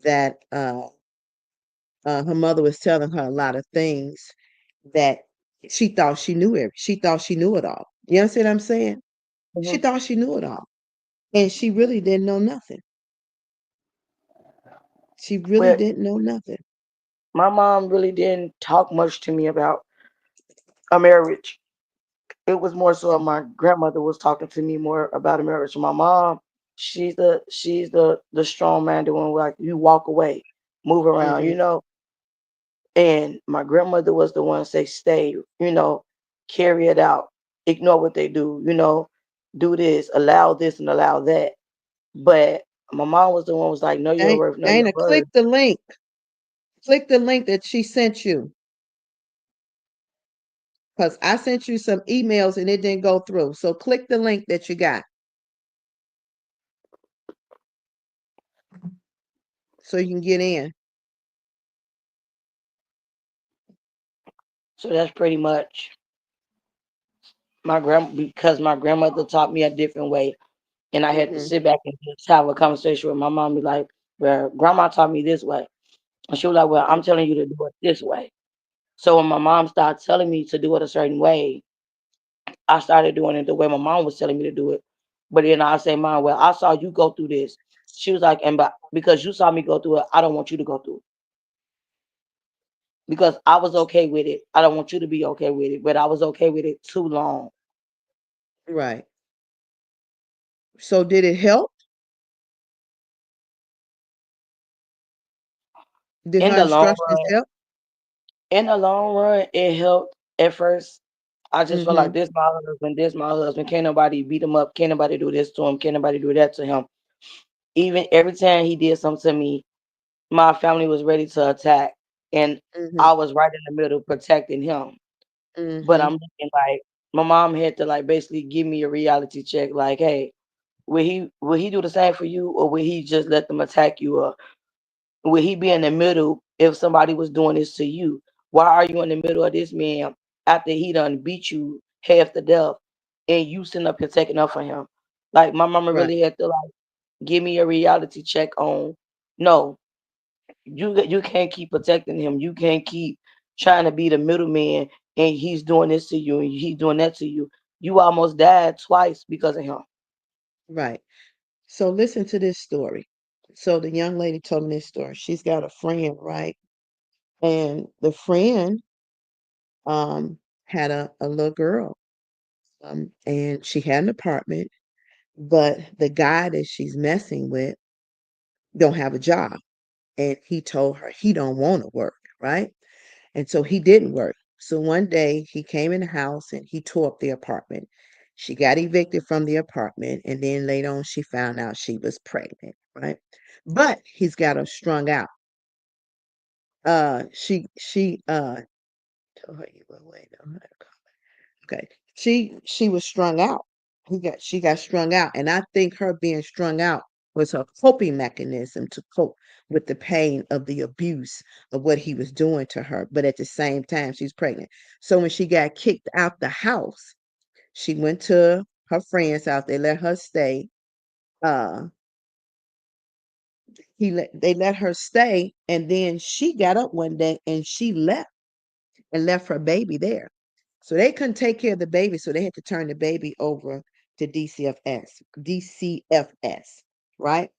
that her mother was telling her a lot of things that she thought she knew it all. You understand what I'm saying? She
Mhm.
thought she knew it all, and she really didn't know nothing. She really
But
didn't know nothing.
my mom really didn't talk much to me about a marriage. It was more so my grandmother was talking to me more about a marriage. My mom, she's the strong man, the one like you walk away, move around,
Hmm.
you know. And my grandmother was the one say stay, you know, carry it out, ignore what they do, do this and allow that. But my mom was the one was like, know your worth, know your
Dana,
worth.
click the link. Click the link that she sent you because I sent you some emails and it didn't go through. So click the link that you got so you can get in.
So that's pretty much because my grandmother taught me a different way. And I had to
Hmm.
sit back and just have a conversation with my mom, be like, well, grandma taught me this way. And she was like, well, I'm telling you to do it this way. So when my mom started telling me to do it a certain way, I started doing it the way my mom was telling me to do it. But then I say, Mom, well, I saw you go through this. She was like, and but because you saw me go through it, I don't want you to go through it. Because I was okay with it. I don't want you to be okay with it. But I was okay with it too long.
Right. So did it help? Did
In
her
the long
instructions
run,
help?
in the long run, it helped at first. I just felt like
Hmm.
this my husband. Can't nobody beat him up. Can't nobody do this to him. Can't nobody do that to him. Even every time he did something to me, my family was ready to attack. And
Hmm.
I was right in the middle protecting him. But I'm
Hmm.
looking like my mom had to like basically give me a reality check, like, hey, will he do the same for you or will he just let them attack you? Or would he be in the middle if somebody was doing this to you? Why are you in the middle of this man after he done beat you half to death and you sitting up here taking up for him? Like my mama
Right.
really had to like give me a reality check on no, you can't keep protecting him. You can't keep trying to be the middleman and he's doing this to you and he's doing that to you. You almost died twice because of him.
Right. So listen to this story. So the young lady told me this story. She's got a friend, right? And the friend had a little girl. And she had an apartment, but the guy that she's messing with don't have a job. And he told her he don't want to work, right? And so he didn't work. So one day he came in the house and he tore up the apartment. She got evicted from the apartment, and then later on she found out she was pregnant, right? But he's got her strung out. She told her you were waiting on her to come. Okay. She was strung out. she got strung out. And I think her being strung out was her coping mechanism to cope with the pain of the abuse of what he was doing to her. But at the same time, she's pregnant. So when she got kicked out the house, she went to her friend's house. They let her stay. Uh, they let her stay, and then she got up one day and she left and left her baby there. So they couldn't take care of the baby, so they had to turn the baby over to DCFS, right?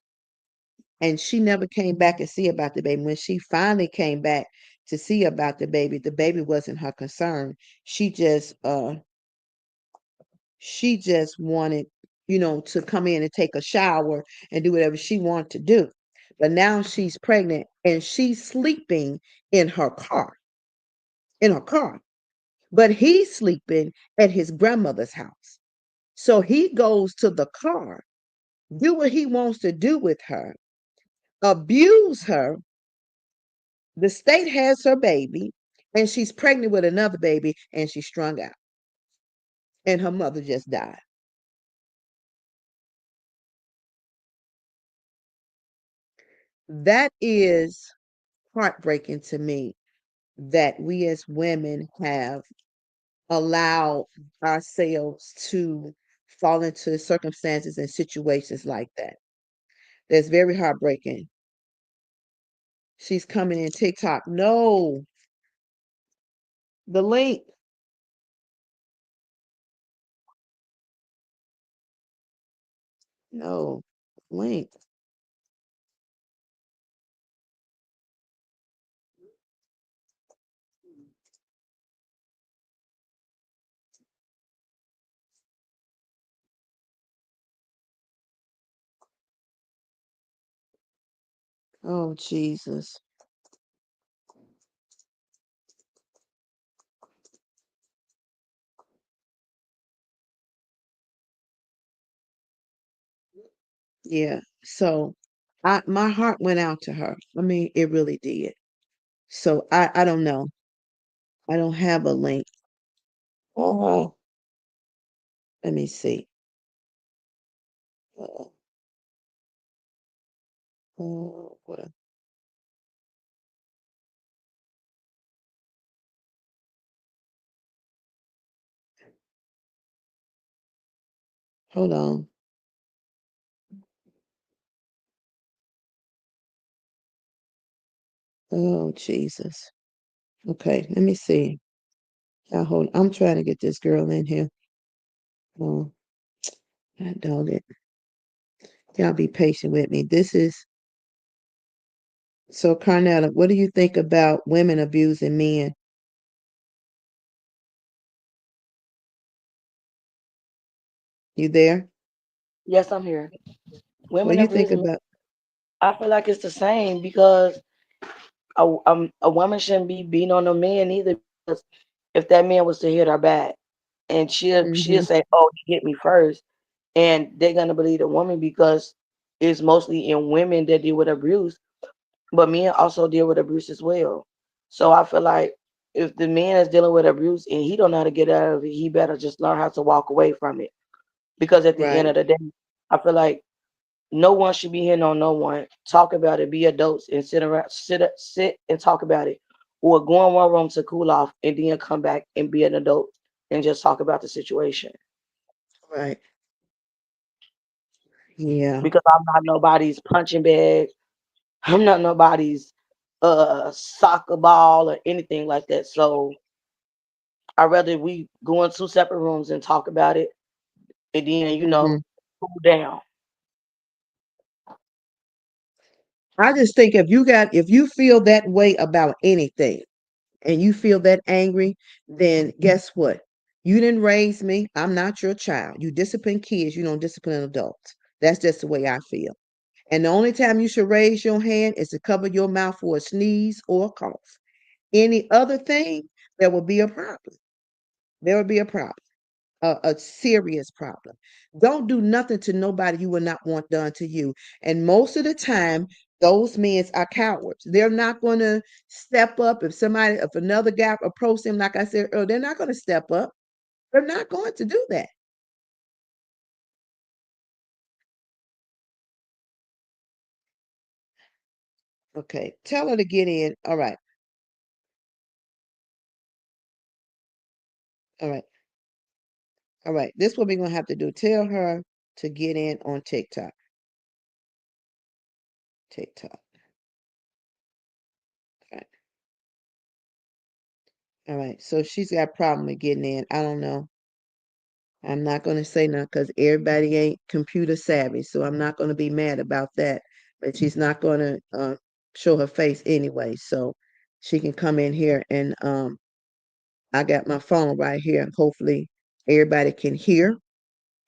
And she never came back and see about the baby. When she finally came back to see about the baby wasn't her concern. She just she just wanted, to come in and take a shower and do whatever she wanted to do. But now she's pregnant and she's sleeping in her car, in her car. But he's sleeping at his grandmother's house. So he goes to the car, do what he wants to do with her, abuse her. The state has her baby, and she's pregnant with another baby, and she's strung out. And her mother just died. That is heartbreaking to me that we as women have allowed ourselves to fall into circumstances and situations like that. That's very heartbreaking. She's coming in TikTok. No, the link. No, link. Oh, Jesus. Yeah. So my heart went out to her. I mean, it really did. So I don't know. I don't have a link. Oh, let me see. Uh, what hold on. Oh, Jesus. Okay, let me see. Now hold. I'm trying to get this girl in here. Oh, that dog it. Y'all be patient with me. This is so Carnella, what do you think about women abusing men? You there?
Yes, I'm here.
What
Women
do you think
abusing.
about
I feel like it's the same because a woman shouldn't be beating on a man either. Because if that man was to hit her back, and she'll
hmm
say, "Oh, he hit me first," and they're gonna believe the woman because it's mostly in women that deal with abuse, but men also deal with abuse as well. So I feel like if the man is dealing with abuse and he don't know how to get out of it, he better just learn how to walk away from it. Because at the end
right,
of the day, I feel like no one should be hitting on no one. Talk about it, be adults, and sit and talk about it, or go in one room to cool off, and then come back and be an adult and just talk about the situation.
right. Yeah.
Because I'm not nobody's punching bag. I'm not nobody's soccer ball or anything like that. So I'd rather we go in two separate rooms and talk about it, and then
hmm
cool down.
I just think if you feel that way about anything and you feel that angry, then guess what? You didn't raise me. I'm not your child. You discipline kids, you don't discipline adults. That's just the way I feel. And the only time you should raise your hand is to cover your mouth for a sneeze or a cough. Any other thing, there will be a problem. There will be a problem, a serious problem. Don't do nothing to nobody you will not want done to you. And most of the time, those men are cowards. They're not going to step up if another guy approaches them, like I said earlier, they're not going to step up. They're not going to do that. Okay, tell her to get in. All right, all right, all right. This is what we're gonna have to do. Tell her to get in on TikTok. TikTok. All right, all right. So she's got a problem with getting in. I don't know. I'm not gonna say nothing because everybody ain't computer savvy, so I'm not gonna be mad about that. But she's not gonna show her face anyway, so she can come in here and I got my phone right here, and hopefully everybody can hear.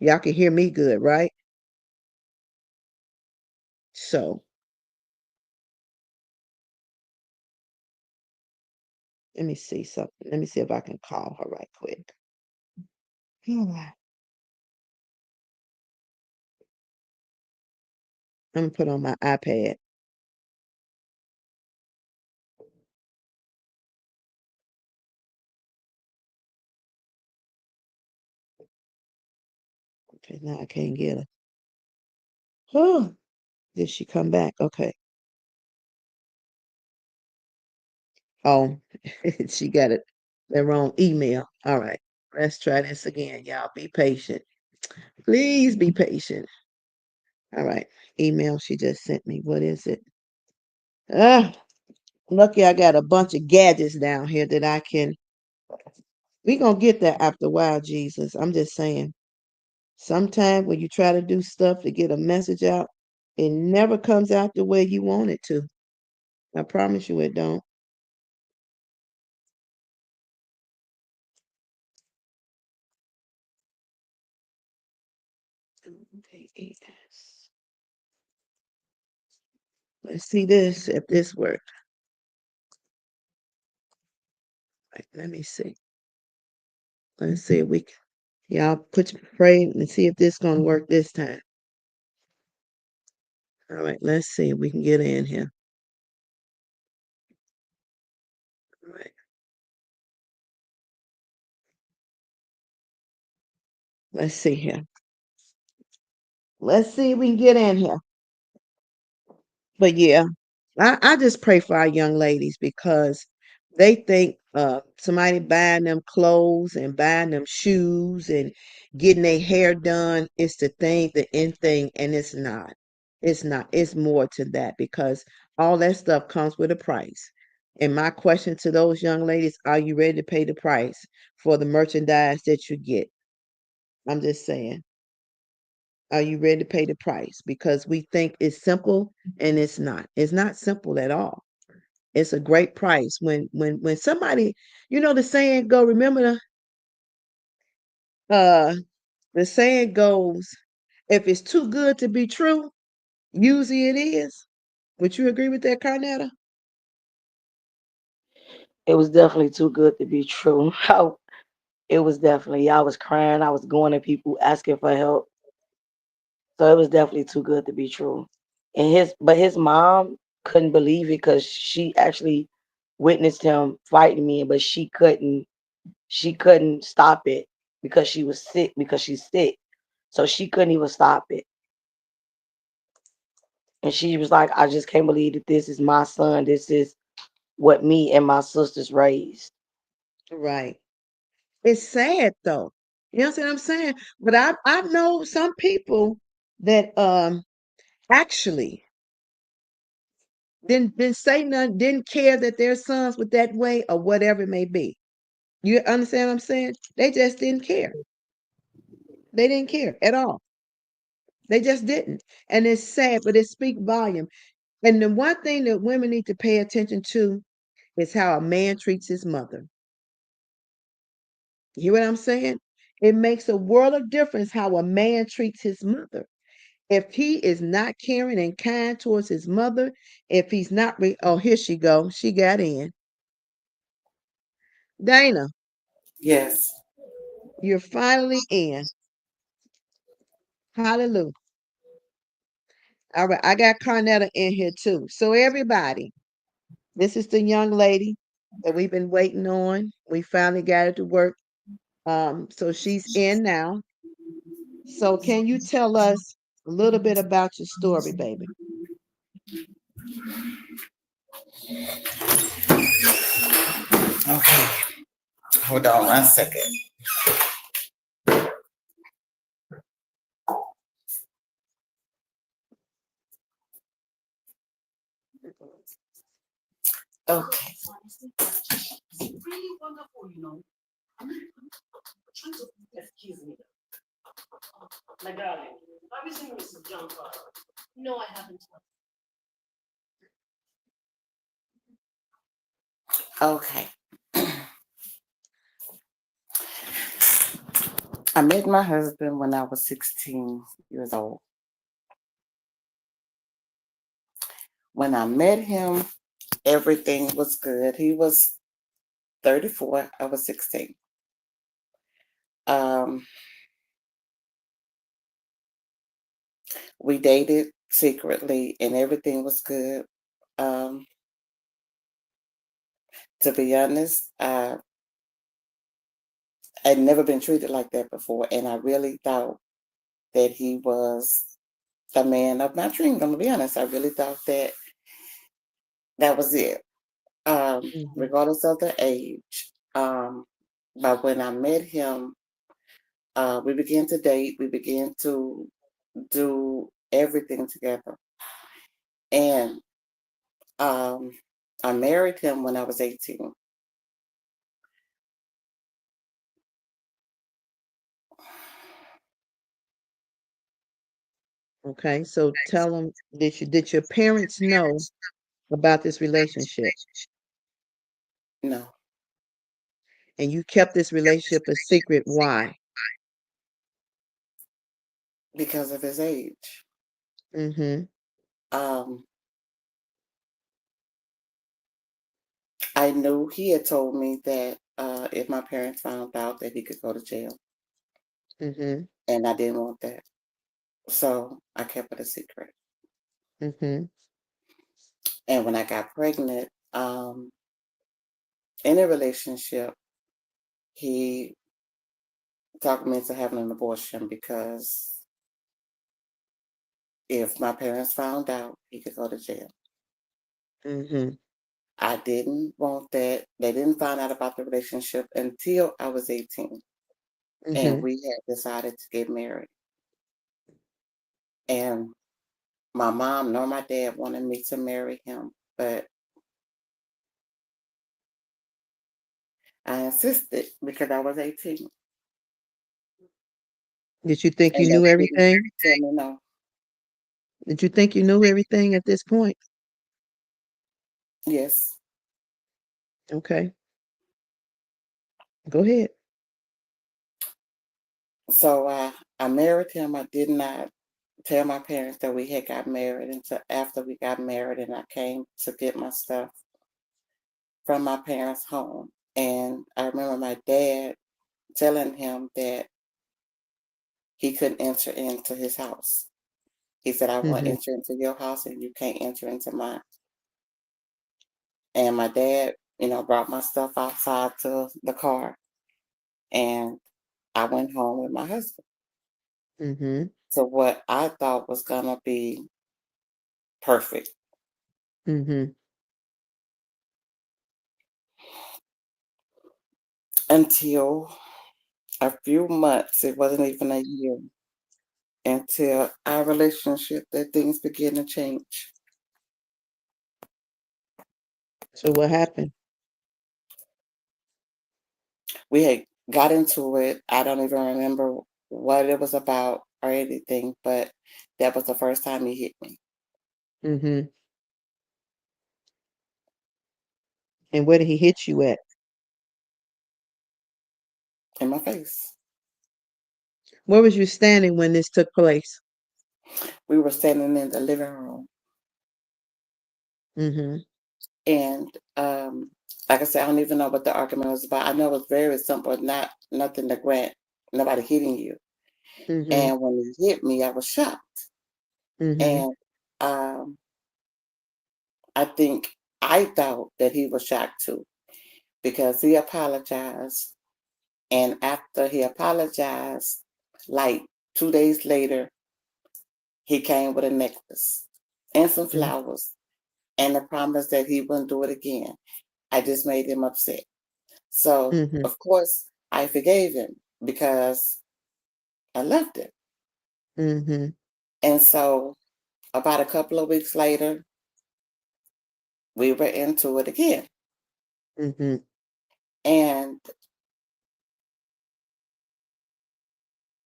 Y'all can hear me good, right? So let me see something. Let me see if I can call her right quick. All right. I'm gonna put on my iPad. Okay, now I can't get her. Oh, did she come back? Okay. Oh, she got it the wrong email. All right. Let's try this again. Y'all be patient. Please be patient. All right. Email she just sent me. What is it? Ah, lucky I got a bunch of gadgets down here that I can. We gonna get there after a while, Jesus. I'm just saying. Sometimes when you try to do stuff to get a message out, it never comes out the way you want it to. I promise you it don't. LAS. Let's see this if this worked. Right, let me see. Let's see if we can. Y'all put your pray and see if this gonna work this time. All right, let's see if we can get in here. All right, let's see here. Let's see if we can get in here. But yeah, I just pray for our young ladies because they think somebody buying them clothes and buying them shoes and getting their hair done is the thing, the end thing, and it's not. It's not. It's more to that because all that stuff comes with a price. And my question to those young ladies, are you ready to pay the price for the merchandise that you get? I'm just saying. Are you ready to pay the price? Because we think it's simple and it's not. It's not simple at all. It's a great price. When somebody, the saying go, remember the saying goes, if it's too good to be true, usually it is. Would you agree with that, Carnetta?
It was definitely too good to be true. It was definitely. I was crying. I was going to people asking for help. So it was definitely too good to be true. And his mom couldn't believe it because she actually witnessed him fighting me, but she couldn't stop it because she was sick because she's sick. So she couldn't even stop it. And she was like, I just can't believe that this is my son. This is what me and my sisters raised.
Right. It's sad though. You know what I'm saying? But I know some people that actually didn't say nothing, didn't care that their sons were that way or whatever it may be. You understand what I'm saying? They just didn't care. They didn't care at all. They just didn't. And it's sad, but it speaks volume. And the one thing that women need to pay attention to is how a man treats his mother. You hear what I'm saying? It makes a world of difference how a man treats his mother. If he is not caring and kind towards his mother, if he's not, oh, here she go. She got in. Dana,
Yes.
you're finally in. Hallelujah. All right, I got Carnetta in here too. So everybody, this is the young lady that we've been waiting on. We finally got her to work. So she's in now. So can you tell us a little bit about your story, baby?
Okay, hold on 1 second. Okay.
My darling, have you seen Mrs. John Carter? No, I haven't.
Okay. I met my husband when I was 16 years old. When I met him, everything was good. He was 34, I was 16. Um, we dated secretly and everything was good. Um, to be honest, I'd never been treated like that before, and I really thought that he was the man of my dreams. I'm gonna be honest. I really thought that that was it, regardless of the age. But when I met him, we began to date. We began to do everything together, and I married him when I was 18.
Okay, so tell them, did your parents know about this relationship?
No,
And you kept this relationship a secret? Why?
because of his age.
Mm-hmm.
Um, I knew he had told me that if my parents found out that he could go to jail,
Mm-hmm.
and I didn't want that. So I kept it a secret.
Mm-hmm.
And when I got pregnant, in a relationship, he talked me into having an abortion because if my parents found out, he could go to jail.
Mm-hmm.
I didn't want that. They didn't find out about the relationship until I was 18. And
Mm-hmm.
we had decided to get married. And my mom nor my dad wanted me to marry him, but I insisted because I was 18.
Did you think you
And they
knew
didn't
everything?
tell me no.
Did you think you knew everything at this point?
Yes.
Okay, go ahead.
So I married him. I did not tell my parents that we had got married until after we got married and I came to get my stuff from my parents' home. And I remember my dad telling him that he couldn't enter into his house. He said, I want to
Mm-hmm.
enter into your house and you can't enter into mine. And my dad, brought my stuff outside to the car and I went home with my husband.
Mm-hmm.
So what I thought was gonna be perfect.
Mm-hmm.
Until a few months, it wasn't even a year, until our relationship that things began to change.
So what happened?
We had got into it. I don't even remember what it was about or anything, but that was the first time he hit me
Mm-hmm. And where did he hit you at?
in my face.
Where was you standing when this took place?
We were standing in the living room,
Mm-hmm.
and like I said, I don't even know what the argument was about. I know it was very simple, not nothing to grant, nobody hitting you.
Mm-hmm.
And when he hit me, I was shocked.
Mm-hmm.
And um, I think I thought that he was shocked too because he apologized. And after he apologized, like 2 days later, he came with a necklace and some flowers. and the promise that he wouldn't do it again. I just made him upset. So,
Mhm.
of course, I forgave him because I loved him.
Mhm.
And so, about a couple of weeks later, we were into it again.
Mhm.
And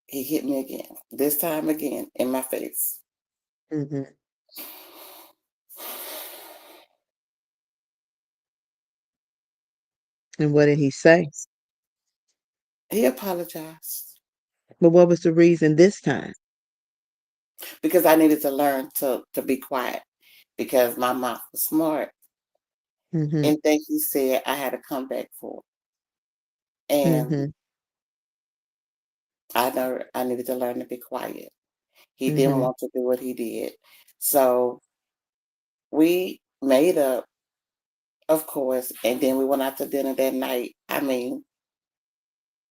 he hit me again, this time again in my face.
Mhm. And what did he say?
He apologized
But what was the reason this time?
because I needed to learn to be quiet because my mouth was smart.
Mhm.
And things he said, I had to come back for. And
Mhm.
I know I needed to learn to be quiet. He didn't
Mhm.
want to do what he did. So we made up, of course, and then we went out to dinner that night. I mean,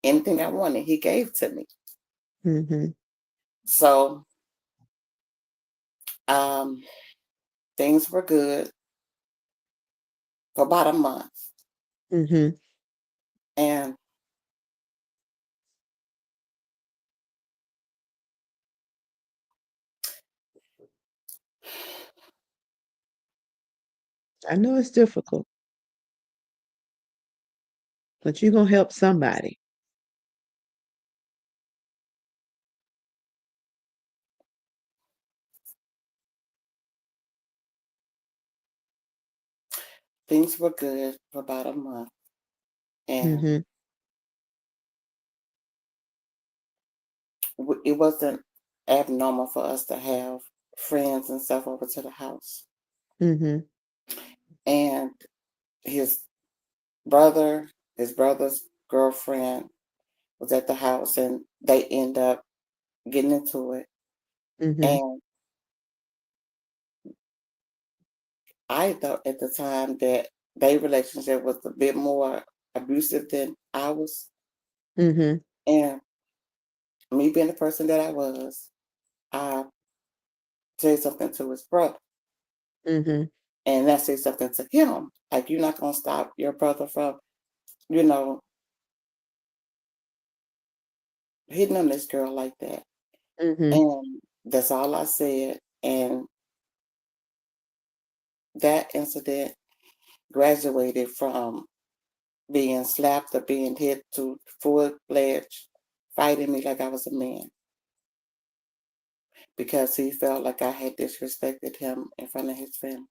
anything I wanted, he gave to me.
Mhm.
So um, things were good for about a month.
Mhm.
And
I know it's difficult, but you're gonna help somebody.
things were good for about a month. And
Mhm.
it wasn't abnormal for us to have friends and stuff over to the house.
Mhm.
And his brother, his brother's girlfriend was at the house and they end up getting into it.
Mhm.
And I thought at the time that their relationship was a bit more abusive than ours.
Mhm.
And me being the person that I was, I said something to his brother.
Mhm.
And I said something to him. Like, you're not going to stop your brother from, you know, hitting on this girl like that.
Mhm.
And that's all I said. And that incident graduated from being slapped or being hit to full-fledged fighting me like I was a man because he felt like I had disrespected him in front of his family.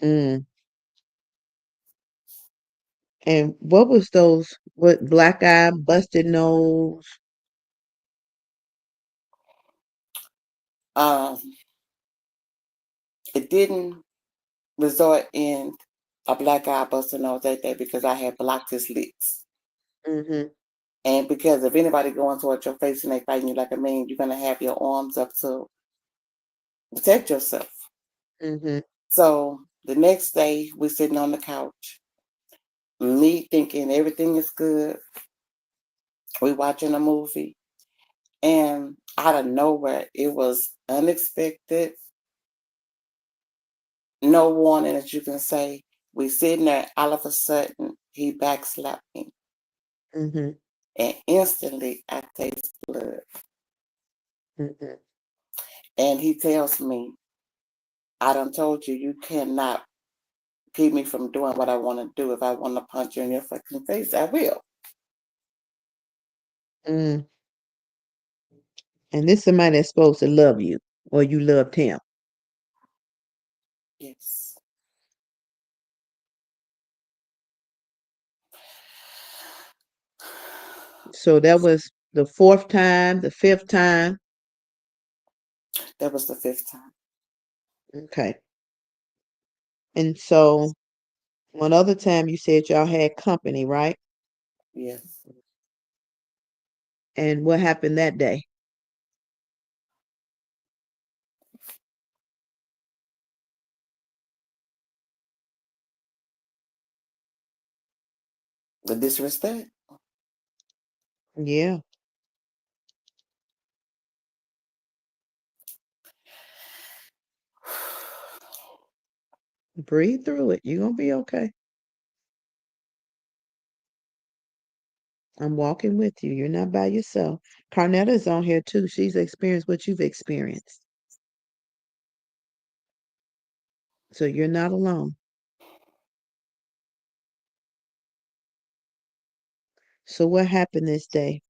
Mm. And what was those? What black eye, busted nose?
Um, it didn't result in a black eye busting nose that day because I had blocked his lips.
Mhm.
And because if anybody going towards your face and they fighting you like a man, you're gonna have your arms up to protect yourself.
Mhm.
So the next day we're sitting on the couch, me thinking everything is good. We watching a movie, and out of nowhere, it was unexpected, no warning that you can say. We sitting there, all of a sudden, he backslapped me,
Mhm.
and instantly I taste blood.
Mhm.
And he tells me, "I done told you, you cannot keep me from doing what I want to do. If I want to punch you in your fucking face, I will."
Mm. And this somebody that's supposed to love you, or you loved him.
Yes.
So that was the fourth time, the fifth time.
That was the fifth time.
Okay. And so one other time you said y'all had company, right?
Yes.
And what happened that day?
The disrespect.
Yeah. Breathe through it. You're gonna be okay. I'm walking with you. You're not by yourself. Carnetta's on here too. She's experienced what you've experienced. So you're not alone. So what happened this day?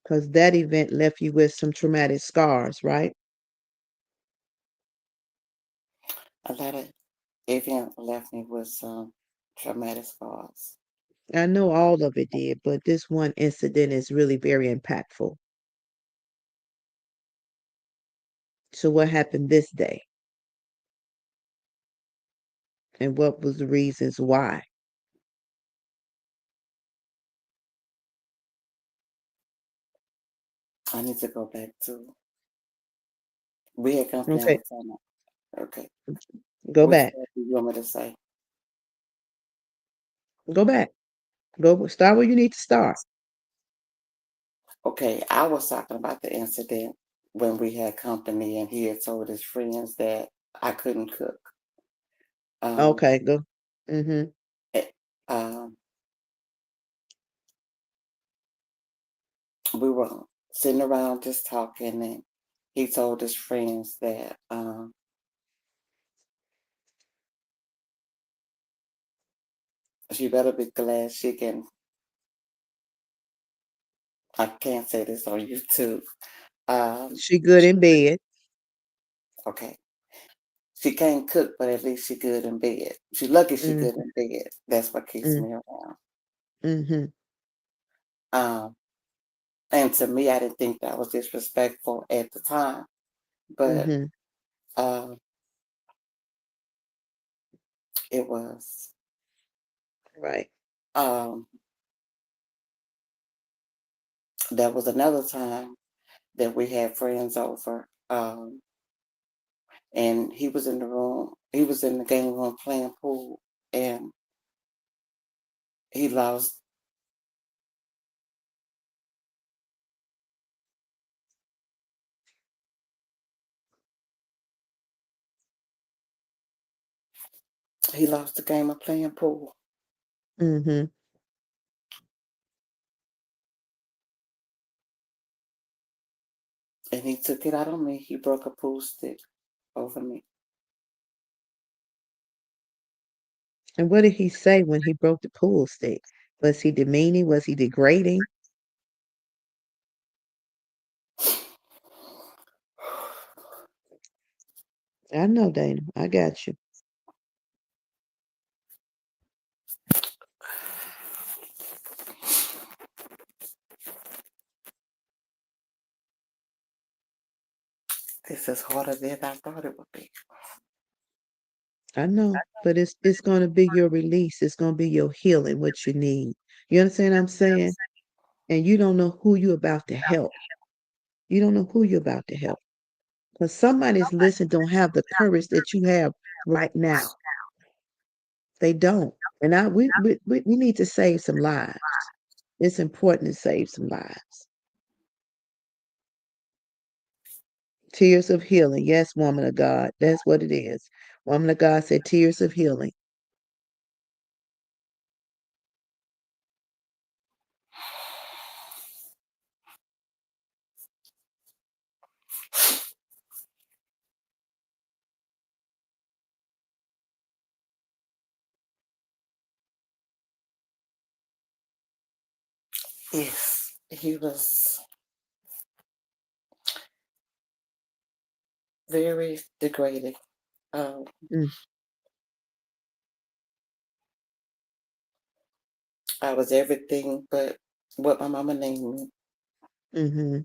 Because that event left you with some traumatic scars, right?
A lot of event left me with some traumatic scars.
I know all of it did, but this one incident is really very impactful. So what happened this day? And what was the reasons why?
I need to go back to. We had company all
Okay,
the time. Okay.
go
Which
back.
part do you want me to say?
Go back. Go start where you need to start.
Okay, I was talking about the incident when we had company and he had told his friends that I couldn't cook.
Okay, go. Mm-hmm.
eh, um, we were sitting around just talking, and he told his friends that she better be glad she can. I can't say this on YouTube.
She good in bed.
Okay, she can't cook, but at least she good in bed. She lucky she good
Mm-hmm.
in bed. That's what keeps me around.
Mm-hmm.
Um, and to me, I didn't think that was disrespectful at the time, but
Mm-hmm.
uh, it was.
Right.
Um, there was another time that we had friends over, and he was in the room. He was in the game room playing pool, and he lost. He lost the game of playing pool,
Mm-hmm.
and he took it out on me. He broke a pool stick over me.
And what did he say when he broke the pool stick? Was he demeaning? Was he degrading? I know, Dana. I got you.
This is harder than I thought it would be.
I know. But it's gonna be your release. It's gonna be your healing, what you need. You understand what I'm saying? And you don't know who you're about to help. You don't know who you're about to help. Because somebody's listening don't have the courage that you have right now. They don't. And we need to save some lives. It's important to save some lives. Tears of healing. Yes, woman of God. That's what it is. Woman of God said tears of healing.
Yes, he was very degrading. Um,
Mm,
I was everything but what my mama named me.
mm-hmm.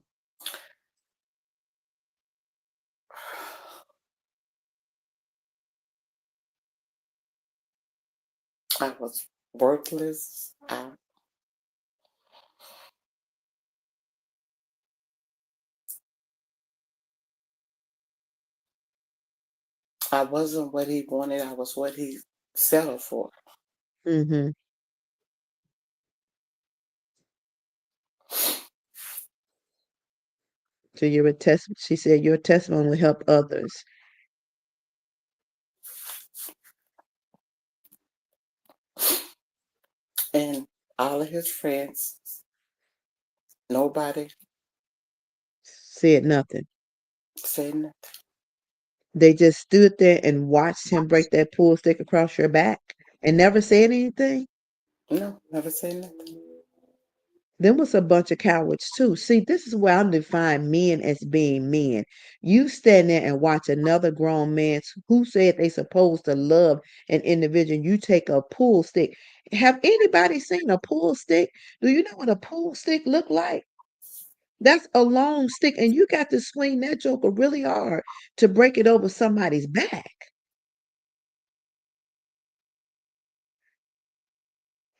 I was worthless. I wasn't what he wanted. I was what he settled for.
Mm-hmm. So you're a test. She said your testimony will help others.
And all of his friends, nobody
Said nothing.
said nothing.
They just stood there and watched him break that pool stick across your back and never said anything.
No, never said nothing.
Them was a bunch of cowards too. See, this is where I define men as being men. You stand there and watch another grown man who said they supposed to love an individual. You take a pool stick. Have anybody seen a pool stick? Do you know what a pool stick look like? That's a long stick, and you got to swing that joker really hard to break it over somebody's back.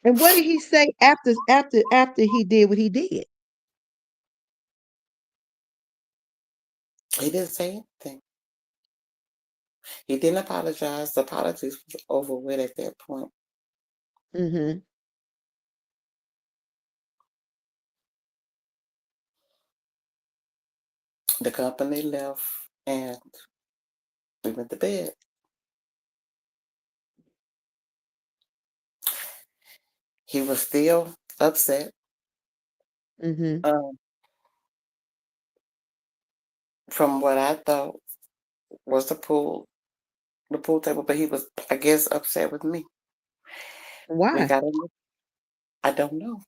And what did he say after he did what he did?
He didn't say anything. He didn't apologize. The apologies was over with at that point.
Mm-hmm.
The company left and we went to bed. He was still upset.
Mm-hmm.
Um, from what I thought was the pool table, but he was, I guess, upset with me. We
Why?
got in. I don't know.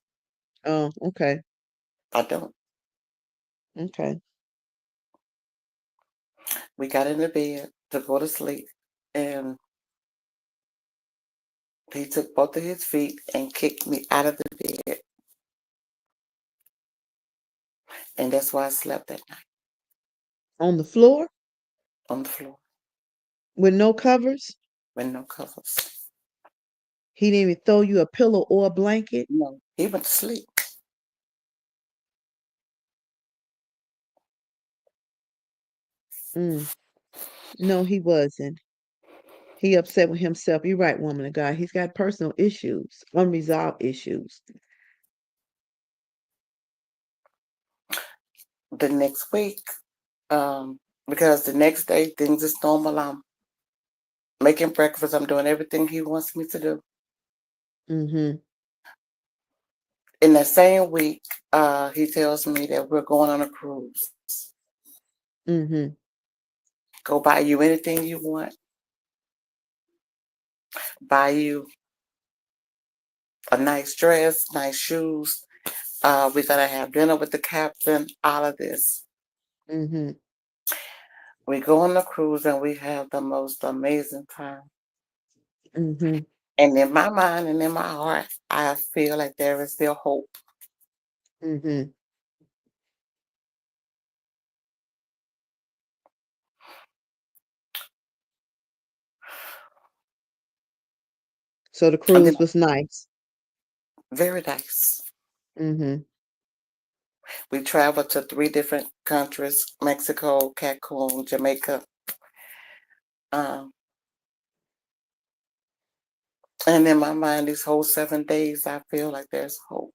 Oh, okay.
I don't.
Okay.
We got in the bed to go to sleep, and he took both of his feet and kicked me out of the bed, and that's why I slept that night
On the floor
on the floor
with no covers?
with no covers.
He didn't even throw you a pillow or a blanket?
No, he went to sleep.
Mm. No, he wasn't. He upset with himself. You're right, woman of God. He's got personal issues, unresolved issues.
The next week, because the next day things is normal. I'm making breakfast. I'm doing everything he wants me to do.
Mm-hmm.
In that same week, he tells me that we're going on a cruise.
Mm-hmm.
Go buy you anything you want. Buy you a nice dress, nice shoes. We're gonna have dinner with the captain. All of this.
Mm-hmm.
We go on the cruise and we have the most amazing time.
Mm-hmm.
And in my mind and in my heart, I feel like there is still hope.
Mm-hmm. So the
And then
cruise was nice.
very nice.
Mm-hmm.
We traveled to 3 different countries: Mexico, Cancun, Jamaica. Um, and in my mind, these whole 7 days, I feel like there's hope.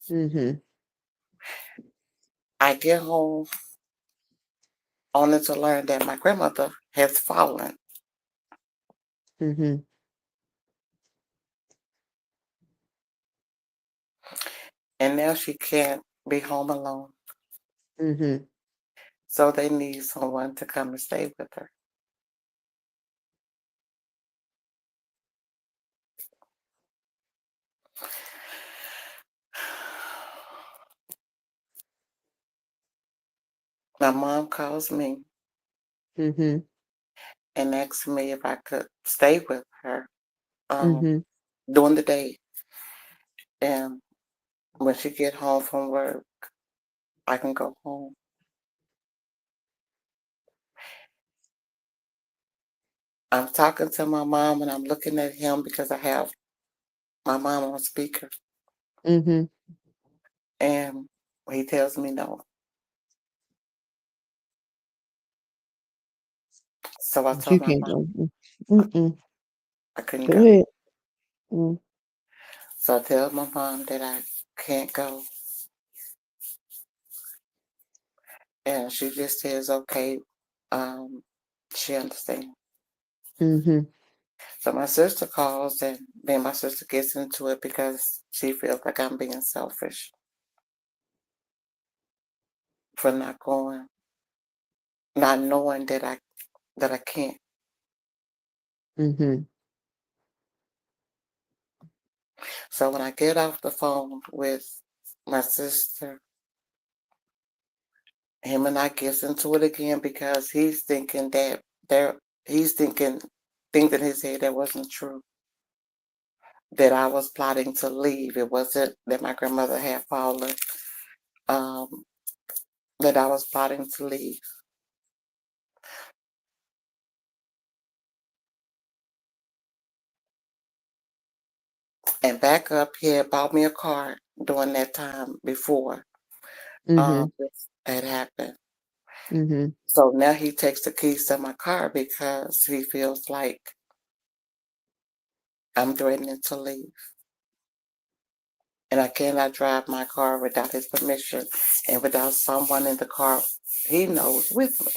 Mm-hmm.
I get home only to learn that my grandmother has fallen.
Mm-hmm.
And now she can't be home alone.
Mm-hmm.
So they need someone to come and stay with her. My mom calls me
Mm-hmm.
and asks me if I could stay with her
Mm-hmm.
during the day. And when she get home from work, I can go home. I'm talking to my mom and I'm looking at him because I have my mom on speaker.
Mm-hmm.
And he tells me no. So I
You
told my
can't
mom
go. Mm-mm.
I couldn't
Go
go.
ahead. Mm.
So I tell my mom that I can't go. And she just says, okay, she understands.
Mm-hmm.
So my sister calls, and then my sister gets into it because she feels like I'm being selfish for not going, not knowing that I can't.
Mm-hmm.
So when I get off the phone with my sister, him and I gets into it again because he's thinking that he's thinking things in his head that wasn't true. That I was plotting to leave. It wasn't that my grandmother had fallen. Um, that I was plotting to leave. And back up, he had bought me a car during that time before
Mm-hmm.
this had happened.
Mm-hmm.
So now he takes the keys to my car because he feels like I'm threatening to leave. And I cannot drive my car without his permission and without someone in the car he knows with me.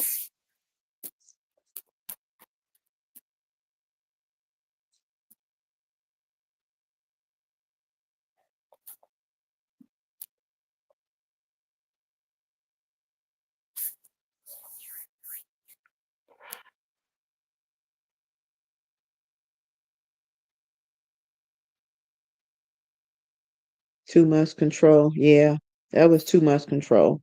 Too much control. Yeah, that was too much control.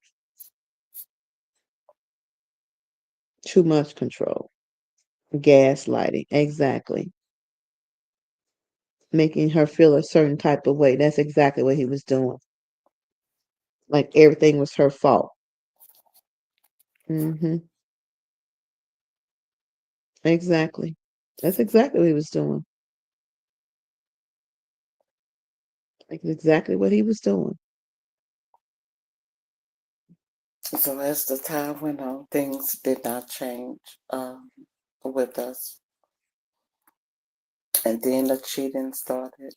Too much control. Gaslighting. Exactly. Making her feel a certain type of way. That's exactly what he was doing. Like everything was her fault. Mm-hmm. Exactly. That's exactly what he was doing. Like exactly what he was doing.
So as the time went on, things did not change with us. And then the cheating started.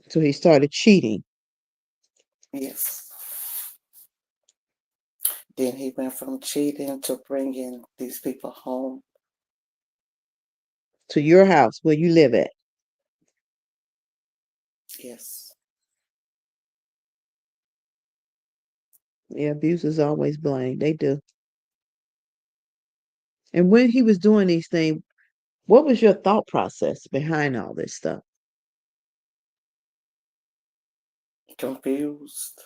So he started cheating
Yes. Then he went from cheating to bringing these people home.
to your house where you live at.
Yes.
Yeah, abuse is always blamed. They do. And when he was doing these things, what was your thought process behind all this stuff?
Confused.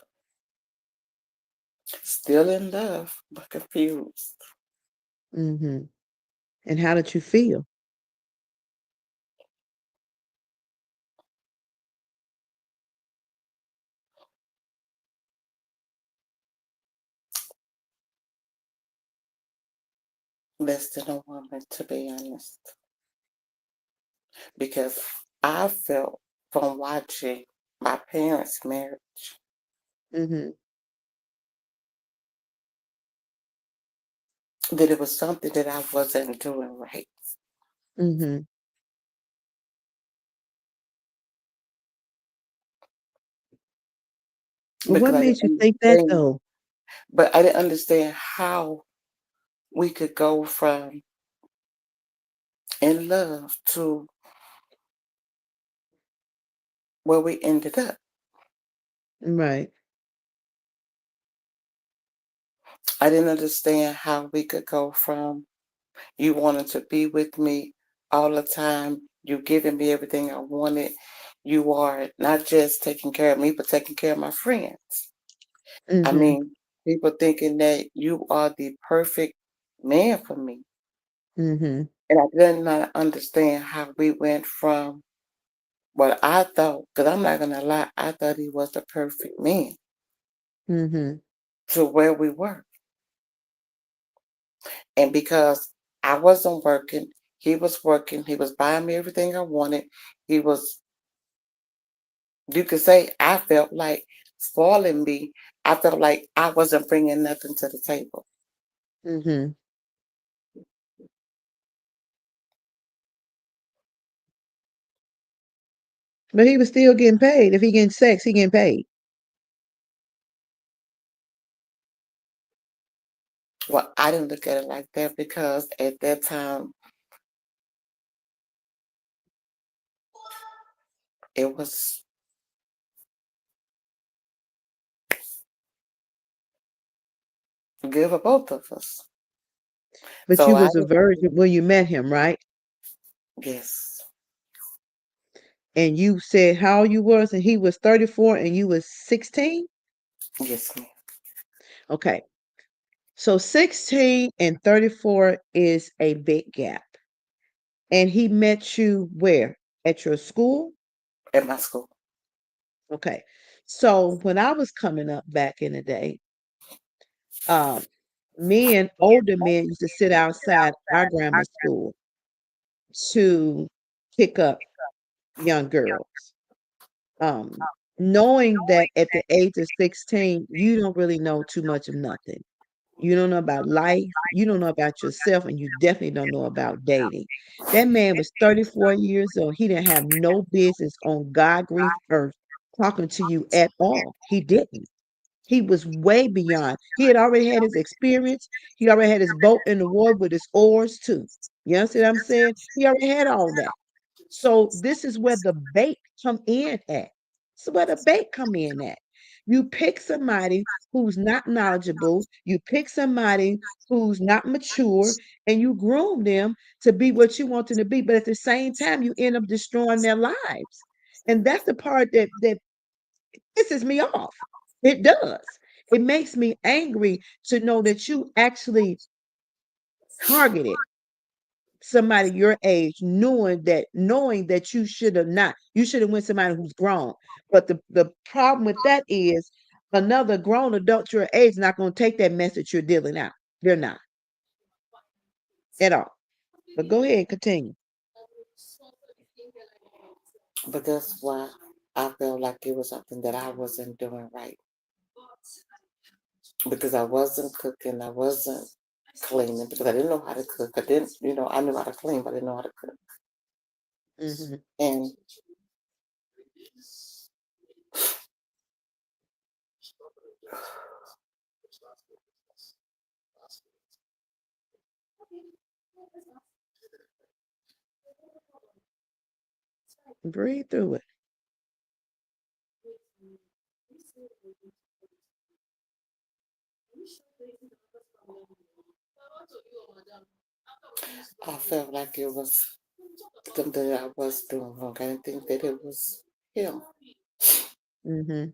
Still in love, but confused.
Mm-hmm. And how did you feel?
Less than a woman, to be honest. Because I felt from watching my parents' marriage
Mm-hmm.
that it was something that I wasn't doing right.
Mm-hmm. Well,
Because
what
I
made
didn't
you think that
understand,
though?
but I didn't understand how we could go from in love to where we ended up.
Right.
I didn't understand how we could go from you wanting to be with me all the time, you giving me everything I wanted. You are not just taking care of me, but taking care of my friends. I
Mm-hmm.
mean, people thinking that you are the perfect man for me.
Mm-hmm.
And I did not understand how we went from what I thought, because I'm not going to lie, I thought he was the perfect man
Mm-hmm.
to where we were. And because I wasn't working, he was working, he was buying me everything I wanted. He was, you could say, I felt like spoiling me. I felt like I wasn't bringing nothing to the table.
Mm-hmm. But he was still getting paid. If he getting sex, he getting paid.
Well, I didn't look at it like that because at that time it was good for both of us.
But
So
you
I
was a virgin when you met him, right?
yes,
And you said how old you was, and he was 34 and you was 16?
yes, ma'am.
Okay. So 16 and 34 is a big gap. And he met you where? At your school?
At my school.
Okay. So when I was coming up back in the day, um, older men used to sit outside our grammar school to pick up young girls. Um, knowing that at the age of 16, you don't really know too much of nothing. You don't know about life, you don't know about yourself, and you definitely don't know about dating. That man was 34 years old. He didn't have no business on God grief earth talking to you at all. He didn't. He was way beyond. He had already had his experience. He already had his boat in the water with his oars too. You understand what I'm saying? He already had all that. So this is where the bait come in at. This is where the bait come in at. You pick somebody who's not knowledgeable, you pick somebody who's not mature, and you groom them to be what you want them to be. But at the same time, you end up destroying their lives. And that's the part that pisses me off. It does. It makes me angry to know that you actually targeted somebody your age, knowing that you should have went somebody who's grown. But the problem with that is another grown adult your age not going to take that message you're dealing out. They're not at all. But go ahead, continue.
But that's why I felt like it was something that I wasn't doing right because I wasn't cooking, I wasn't cleaning because I didn't know how to cook. I didn't, I knew how to clean, but I didn't know how to cook.
Hmm.
And
Breathe through it.
I felt like it was something that I was doing wrong. I didn't think that it was him.
Hmm.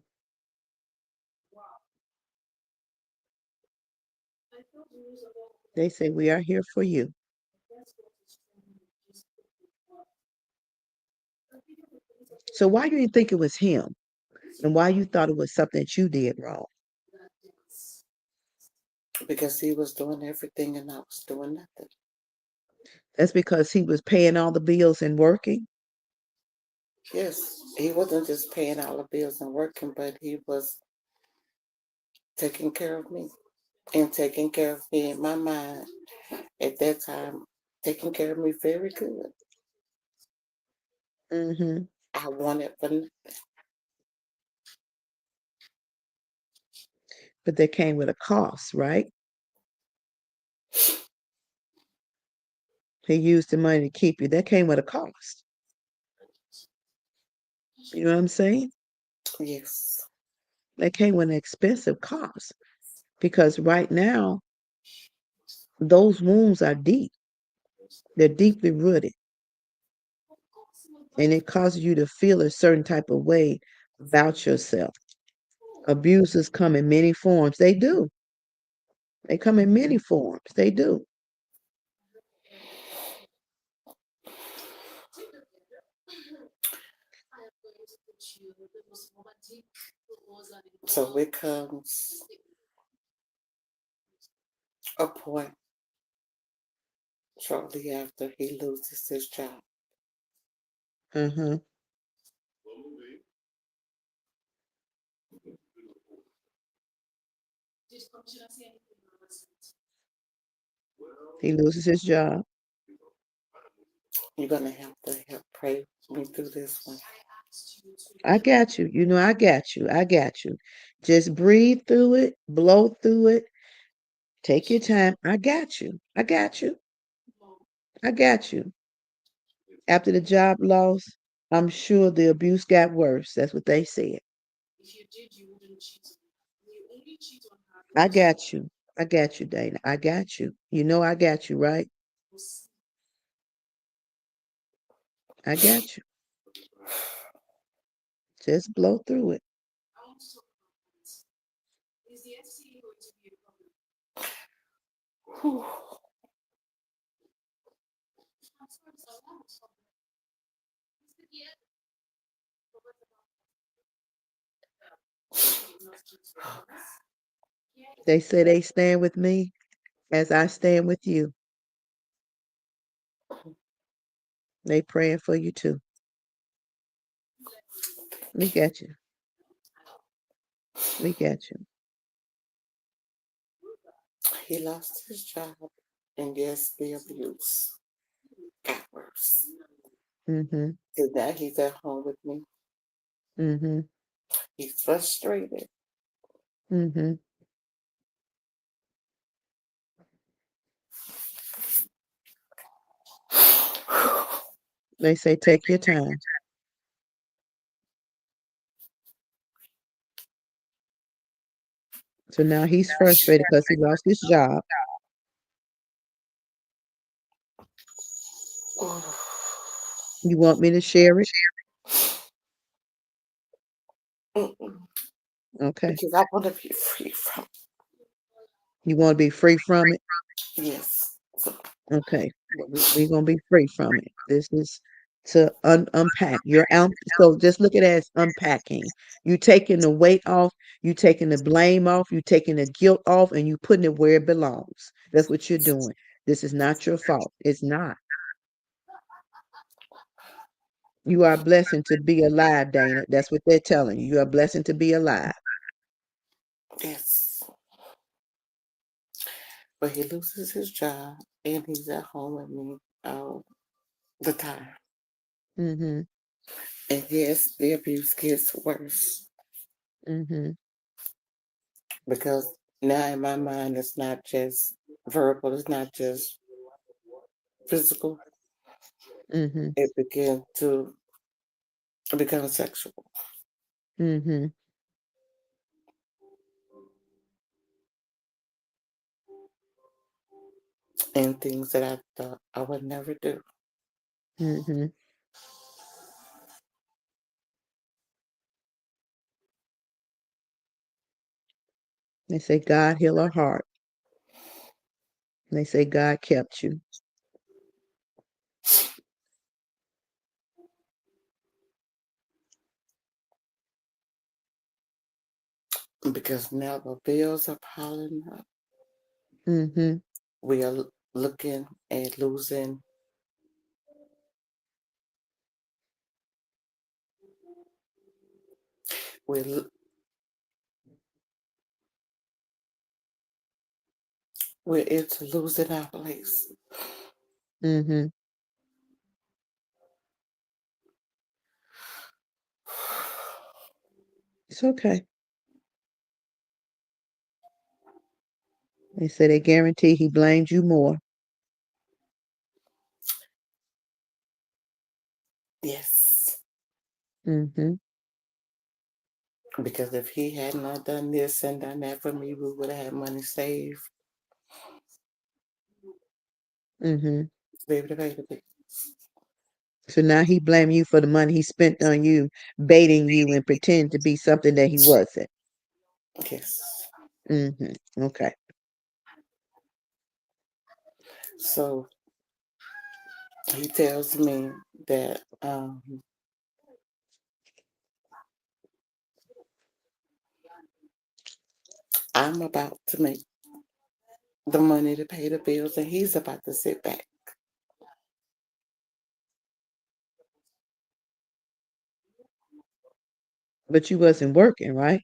They say we are here for you. So why you didn't think it was him, and why you thought it was something that you did wrong?
Because he was doing everything and I was doing nothing.
That's because he was paying all the bills and working.
Yes, he wasn't just paying all the bills and working, but he was taking care of me and taking care of me in my mind at that time, taking care of me very good.
Hmm.
I wanted for nothing.
But that came with a cost, right? He used the money to keep you. That came with a cost. You know what I'm saying?
Yes,
That came with an expensive cost because right now, those wounds are deep. They're deeply rooted. And it causes you to feel a certain type of way about yourself. Abuses come in many forms. They do. They come in many forms. They do.
so it comes a point shortly after he loses his job.
Uh-huh. He loses his job.
You're gonna have to help pray me through this one.
I got you. You know, I got you. I got you. Just breathe through it, blow through it. Take your time. I got you. I got you. I got you. After the job loss, I'm sure the abuse got worse. That's what they said. I got you. I got you, Dana. I got you. You know I got you, right? I got you. Just blow through it.
Whew.
They say they stand with me as I stand with you. They praying for you too. We got you. We got you.
He lost his job, and yes, the abuse got worse.
Mm-hmm.
Because now he's at home with me.
Mm-hmm.
He's frustrated.
Mm-hmm. They say take your time. So now he's frustrated because he lost his job. You want me to share it?
Mm-mm.
Okay.
Because I want to be free from
You want to be free from it?
yes. So,
Okay. We're gonna be free from it. This is to unpack. So just look at it as unpacking. You taking the weight off, you taking the blame off, you taking the guilt off, and you putting it where it belongs. That's what you're doing. This is not your fault. It's not. You are a blessing to be alive, Dana. That's what they're telling you. You're a blessing to be alive.
yes. But he loses his job and he's at home with me all the time.
Mm-hmm.
And yes, the abuse gets worse
Mm-hmm.
because now in my mind it's not just verbal, it's not just physical.
Mm-hmm.
It began to become sexual.
Mm-hmm.
And things that I thought I would never do.
Mm-hmm. They say God heal her heart. They say God kept you.
Because now the bills are piling up.
Mm-hmm.
We are looking at losing we're l- we're into losing our place.
Mm-hmm. It's okay. They say they guarantee he blamed you more.
Yes.
Mm-hmm.
Because if he had not done this and done that for me, we would have had money saved
Mm-hmm.
to be able to pay the bill.
So now he blame you for the money he spent on you, baiting you and pretending to be something that he wasn't.
Yes.
Mm-hmm. Okay.
So he tells me that I'm about to make the money to pay the bills and he's about to sit back.
But you wasn't working, right?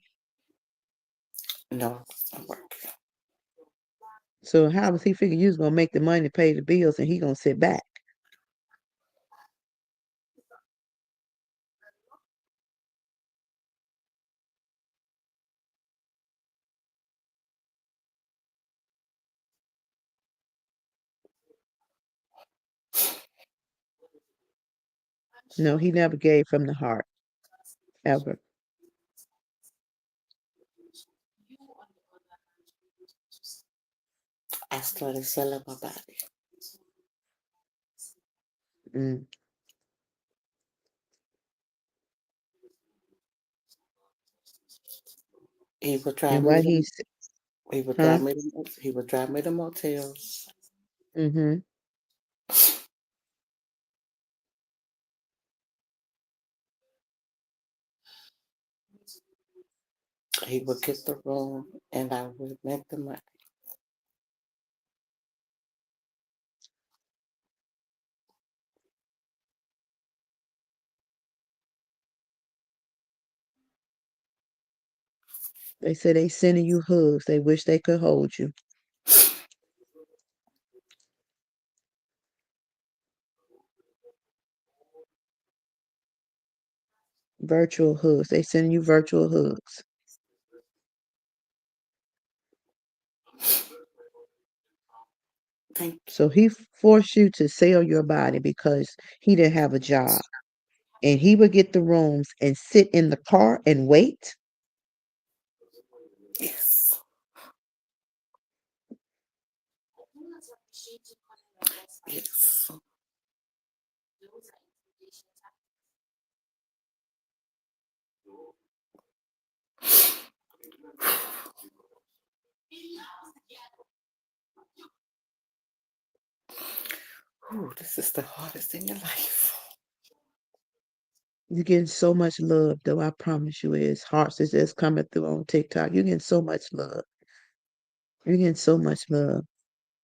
No, it's not working.
So how was he figure you was gonna make the money to pay the bills and he gonna sit back? No, he never gave from the heart, ever.
I started selling my body.
Mm.
He would drive
And
me
why
to
he's,
he would
huh?
drive me to he would drive me to motels.
Mm-hmm.
He would get the room and I would make the money.
They say they sending you hugs. They wish they could hold you. Virtual hugs. They sending you virtual hugs.
Thank
So he forced you to sell your body because he didn't have a job. And he would get the rooms and sit in the car and wait.
you. Yes. Yes. Ooh, this is the hardest thing in life.
You're getting so much love, though. I promise you, it's hearts is just coming through on TikTok. You're getting so much love. You're getting so much love.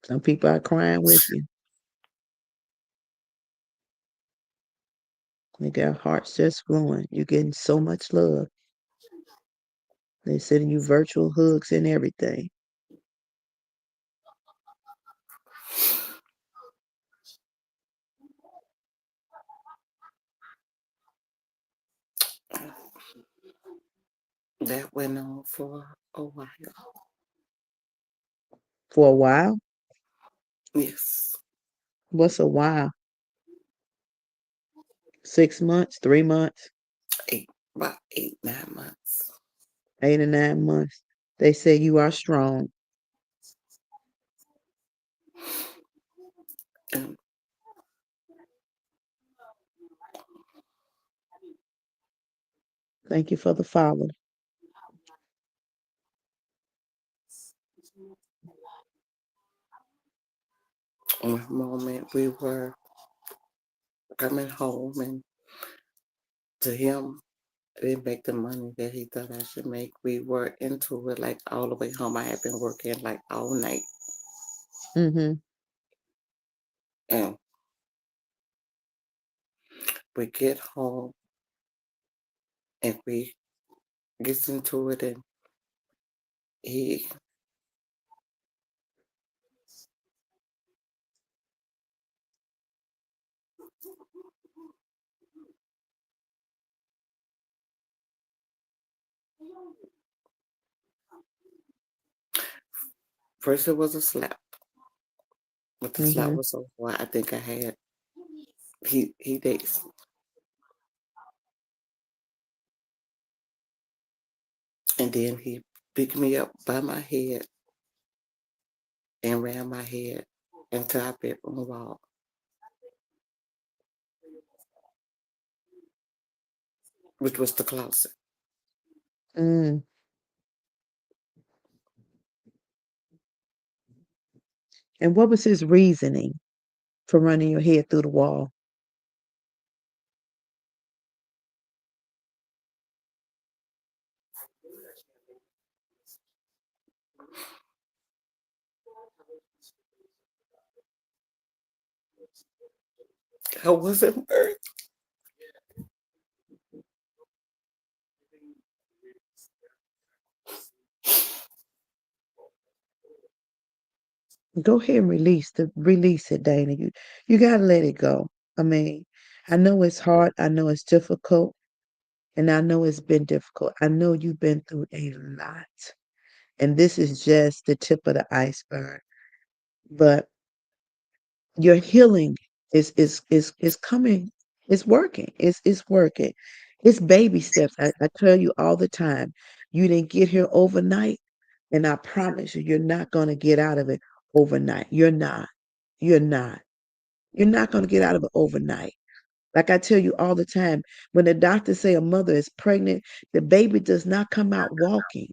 Some people are crying with you. They got hearts just glowing. You're getting so much love. They're sending you virtual hugs and everything.
That went on for a while.
For a while.
Yes.
What's a while? 6 months, 3 months,
About 8, 9 months.
8 or 9 months. They say you are strong.
And
Thank you for the follow.
one moment we were coming home and to him I didn't make the money that he thought I should make. We were into it like all the way home. I had been working like all night.
Mm-hmm.
And we get home and we gets into it and he first it was a slap. But the slap
Mm-hmm.
was so hard I think I had he dates. And then he picked me up by my head and ran my head into our bedroom wall. Which was the closet.
Mm. And what was his reasoning for running your head through the wall?
I wasn't worth.
Go ahead and release it, Dana. You gotta let it go. I mean, I know it's hard. I know it's difficult, and I know it's been difficult. I know you've been through a lot, and this is just the tip of the iceberg. But your healing is coming. It's working. It's working. It's baby steps. I tell you all the time. You didn't get here overnight, and I promise you, you're not gonna get out of it overnight. You're not. You're not. You're not gonna get out of it overnight. Like I tell you all the time, when the doctors say a mother is pregnant, the baby does not come out walking.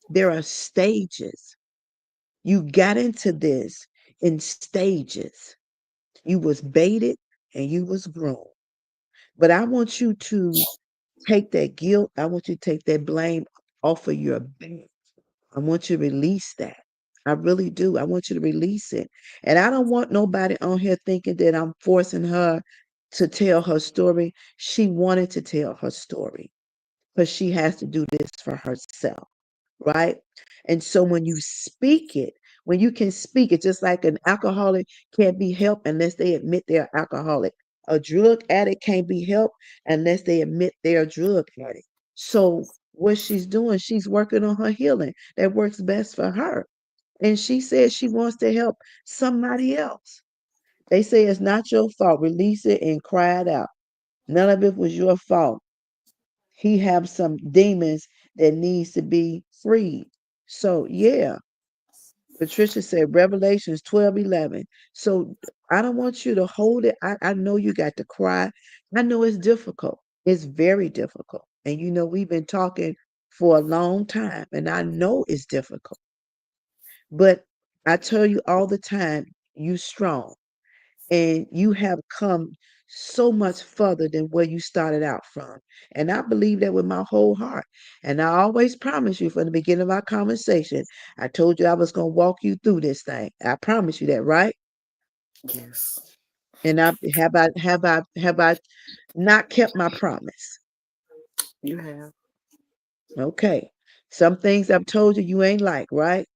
There are stages. You got into this in stages. You was baited and you was groomed. But I want you to take that guilt. I want you to take that blame off of your back. I want you to release that. I really do. I want you to release it. And I don't want nobody on here thinking that I'm forcing her to tell her story. She wanted to tell her story, but she has to do this for herself, right? And so when you speak it, when you can speak it, just like an alcoholic can't be helped unless they admit they're alcoholic. A drug addict can't be helped unless they admit they're a drug addict. So what she's doing, she's working on her healing. That works best for her. And she says she wants to help somebody else. They say it's not your fault. Release it and cry it out. None of it was your fault. He have some demons that needs to be freed. So yeah, Patricia said Revelations 12:11. So I don't want you to hold it. I know you got to cry. I know it's difficult. It's very difficult. And you know, we've been talking for a long time, and I know it's difficult. But I tell you all the time, you strong and you have come so much further than where you started out from. And I believe that with my whole heart. And I always promise you from the beginning of our conversation, I told you I was going to walk you through this thing. I promise you that, right?
Yes.
And I have I not kept my promise.
You have.
Okay. Some things I've told you you ain't like, right?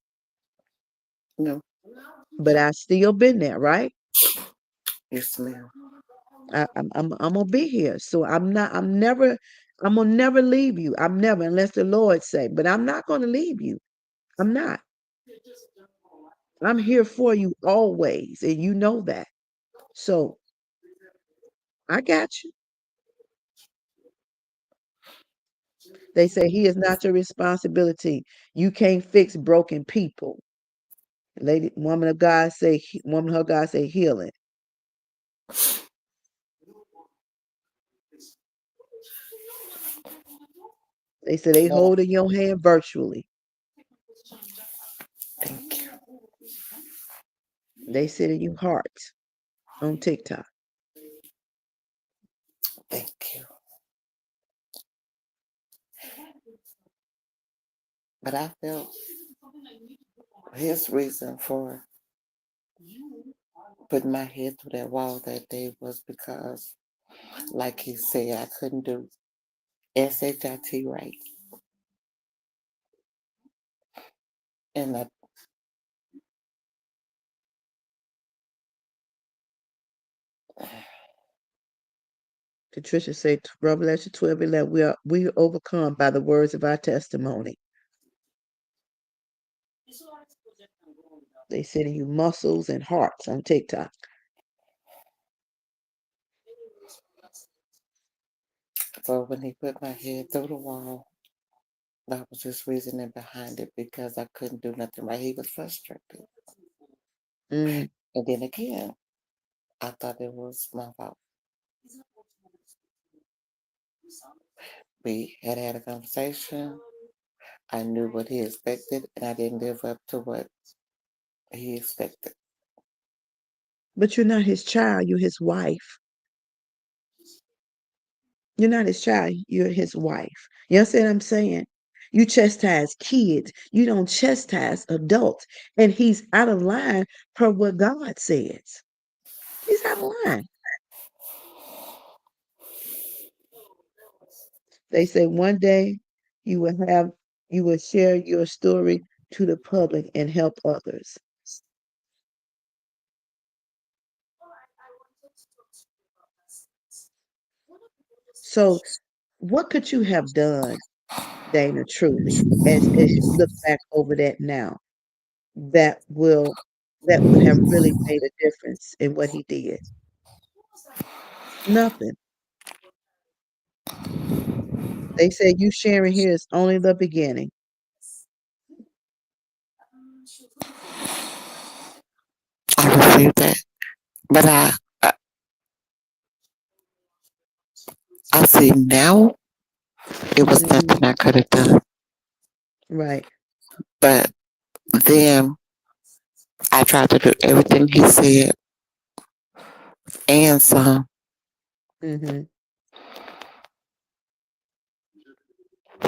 No.
But I still been there, right?
Yes, ma'am.
I'm gonna be here. So I'm gonna never leave you. I'm never unless the Lord say, but I'm not gonna leave you. I'm not. I'm here for you always, and you know that. So I got you. They say he is not your responsibility. You can't fix broken people. Lady, woman of God say, woman of God say healing. They say they
Well,
holding your hand virtually.
thank you.
They sit in your heart on TikTok.
Thank you. But I felt his reason for putting my head through that wall that day was because, like he said, I couldn't do SHIT right. And I,
Patricia said, Revelation 12:11, we are overcome by the words of our testimony. They said in you muscles and hearts on TikTok.
so when he put my head through the wall, that was his reasoning behind it because I couldn't do nothing right. He was frustrated.
Mm,
And then again, I thought it was my fault. We had a conversation. I knew what he expected, and I didn't live up to what he expected.
but you're not his child, you're his wife. You're not his child, you're his wife. You understand what I'm saying? You chastise kids, you don't chastise adults. And he's out of line per what God says. He's out of line. They say one day you will have you will share your story to the public and help others. So what could you have done, Dana, truly, as you look back over that now, that will that would have really made a difference in what he did? Nothing. They say you sharing here is only the beginning.
I received that, but I see now it was
Mhm.
nothing I could have done.
Right.
But then I tried to do everything he said and some
Mhm.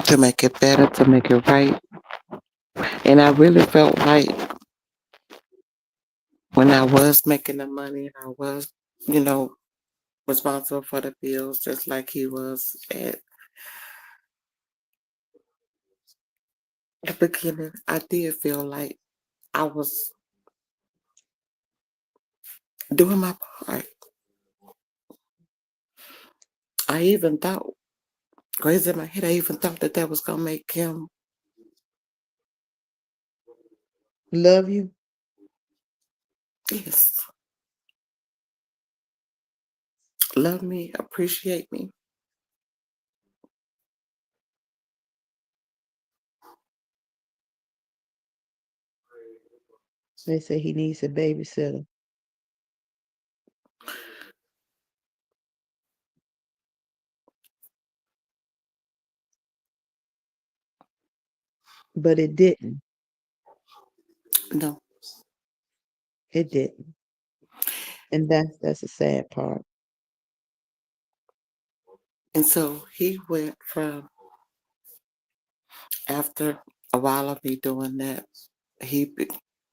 to make it better, to make it right. And I really felt like when I was making the money and I was, you know, responsible for the bills, just like he was at the beginning, I did feel like I was doing my part. I even thought, crazy in my head, I even thought that was going to make him,
Love you.
yes, love me, appreciate me.
They say he needs a babysitter. But it didn't.
No.
It didn't. And that's a sad part.
And so he went from, after a while of me doing that, he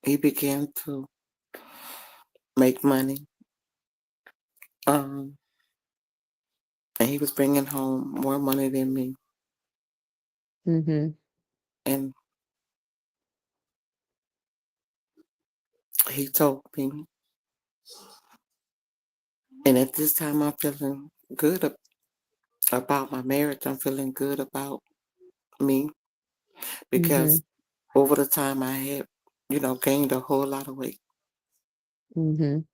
he began to make money. Um, and he was bringing home more money than me.
Mhm.
And he told me, and at this time, I'm feeling good about my marriage. I'm feeling good about me because
Mhm.
over the time I had, gained a whole lot of weight.
Mhm.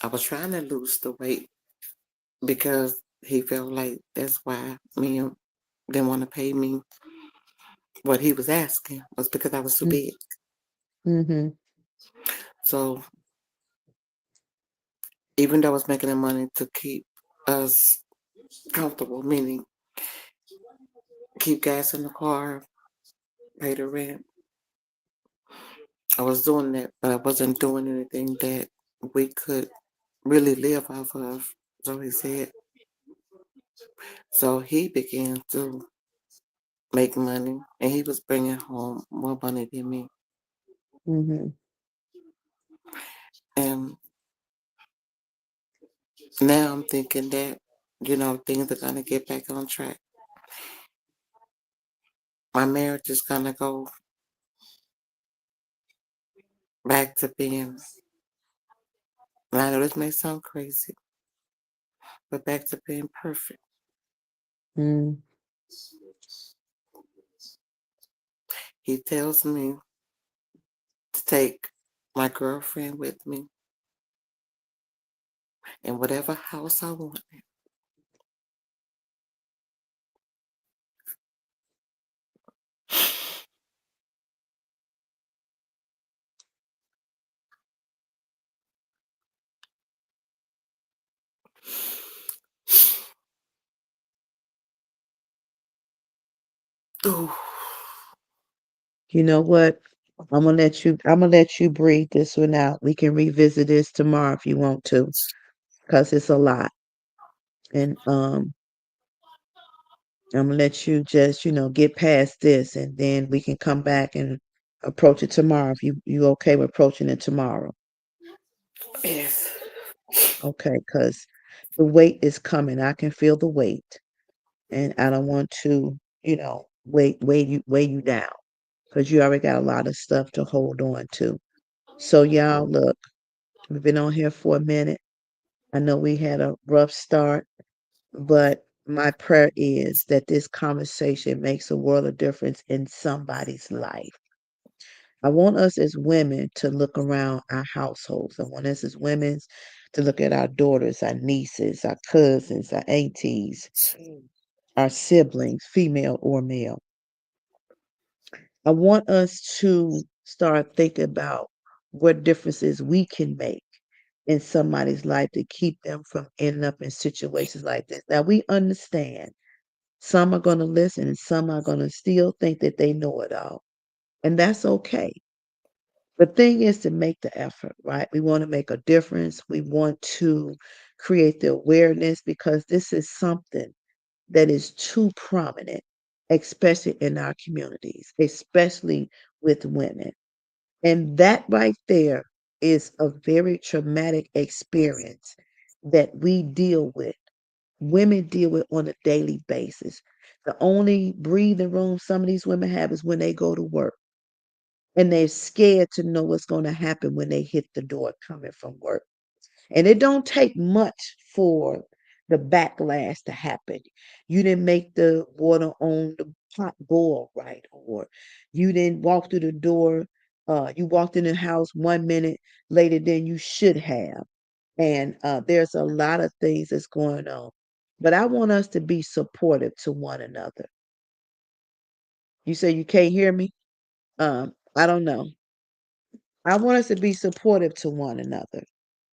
I was trying to lose the weight because he felt like that's why me and didn't want to pay me what he was asking was because I was too
Mm.
big.
Mhm.
So even though I was making the money to keep us comfortable, meaning keep gas in the car, pay the rent, I was doing that, but I wasn't doing anything that we could really live off of. So he said. So he began to make money, and he was bringing home more money than me.
Mhm.
And now I'm thinking that, things are going to get back on track. My marriage is going to go back to being, and I know this may sound crazy, but back to being perfect.
Mm.
He tells me to take my girlfriend with me in whatever house I want. Ooh.
You know what? I'm gonna let you breathe this one out. We can revisit this tomorrow if you want to, because it's a lot. And I'm gonna let you just, get past this and then we can come back and approach it tomorrow if you okay with approaching it tomorrow.
Yes.
Okay, because the weight is coming. I can feel the weight. And I don't want to, weigh you down because you already got a lot of stuff to hold on to. So y'all look, we've been on here for a minute. I know we had a rough start, but my prayer is that this conversation makes a world of difference in somebody's life. I want us as women to look around our households. I want us as women to look at our daughters, our nieces, our cousins, our aunties, our siblings, female or male. I want us to start thinking about what differences we can make in somebody's life to keep them from ending up in situations like this. Now, we understand some are going to listen and some are going to still think that they know it all. And that's okay. The thing is to make the effort, right? We want to make a difference. We want to create the awareness because this is something that is too prominent, especially in our communities, especially with women. And that right there is a very traumatic experience that we deal with. Women deal with on a daily basis. The only breathing room some of these women have is when they go to work. And they're scared to know what's going to happen when they hit the door coming from work. And it don't take much for the backlash to happen. You didn't make the water on the pot boil right, or you didn't walk through the door. You walked in the house 1 minute later than you should have. And there's a lot of things that's going on. But I want us to be supportive to one another. You say you can't hear me? I don't know. I want us to be supportive to one another.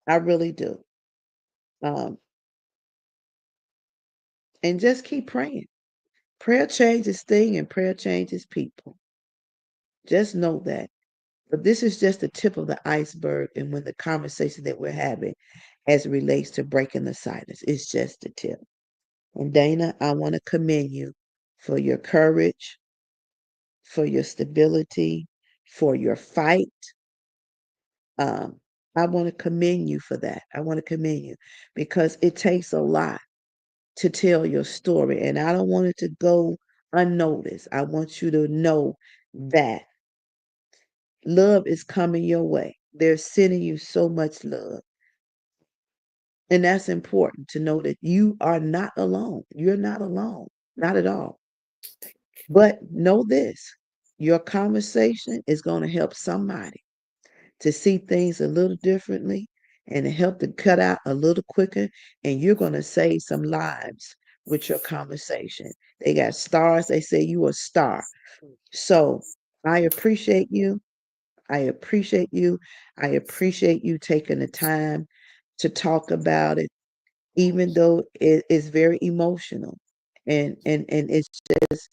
I really do. Um, and just keep praying. Prayer changes things and prayer changes people. Just know that. But this is just the tip of the iceberg. And when the conversation that we're having as it relates to breaking the silence, it's just the tip. And Dana, I want to commend you for your courage, for your stability, for your fight. Um, I want to commend you for that. I want to commend you because it takes a lot to tell your story. And I don't want it to go unnoticed. I want you to know that love is coming your way. They're sending you so much love. And that's important to know that you are not alone. You're not alone, not at all. But know this, your conversation is going to help somebody to see things a little differently and to help to cut out a little quicker. And you're going to save some lives with your conversation. They got stars. They say you a star. So I appreciate you. I appreciate you. I appreciate you taking the time to talk about it, even though it is very emotional. And it's just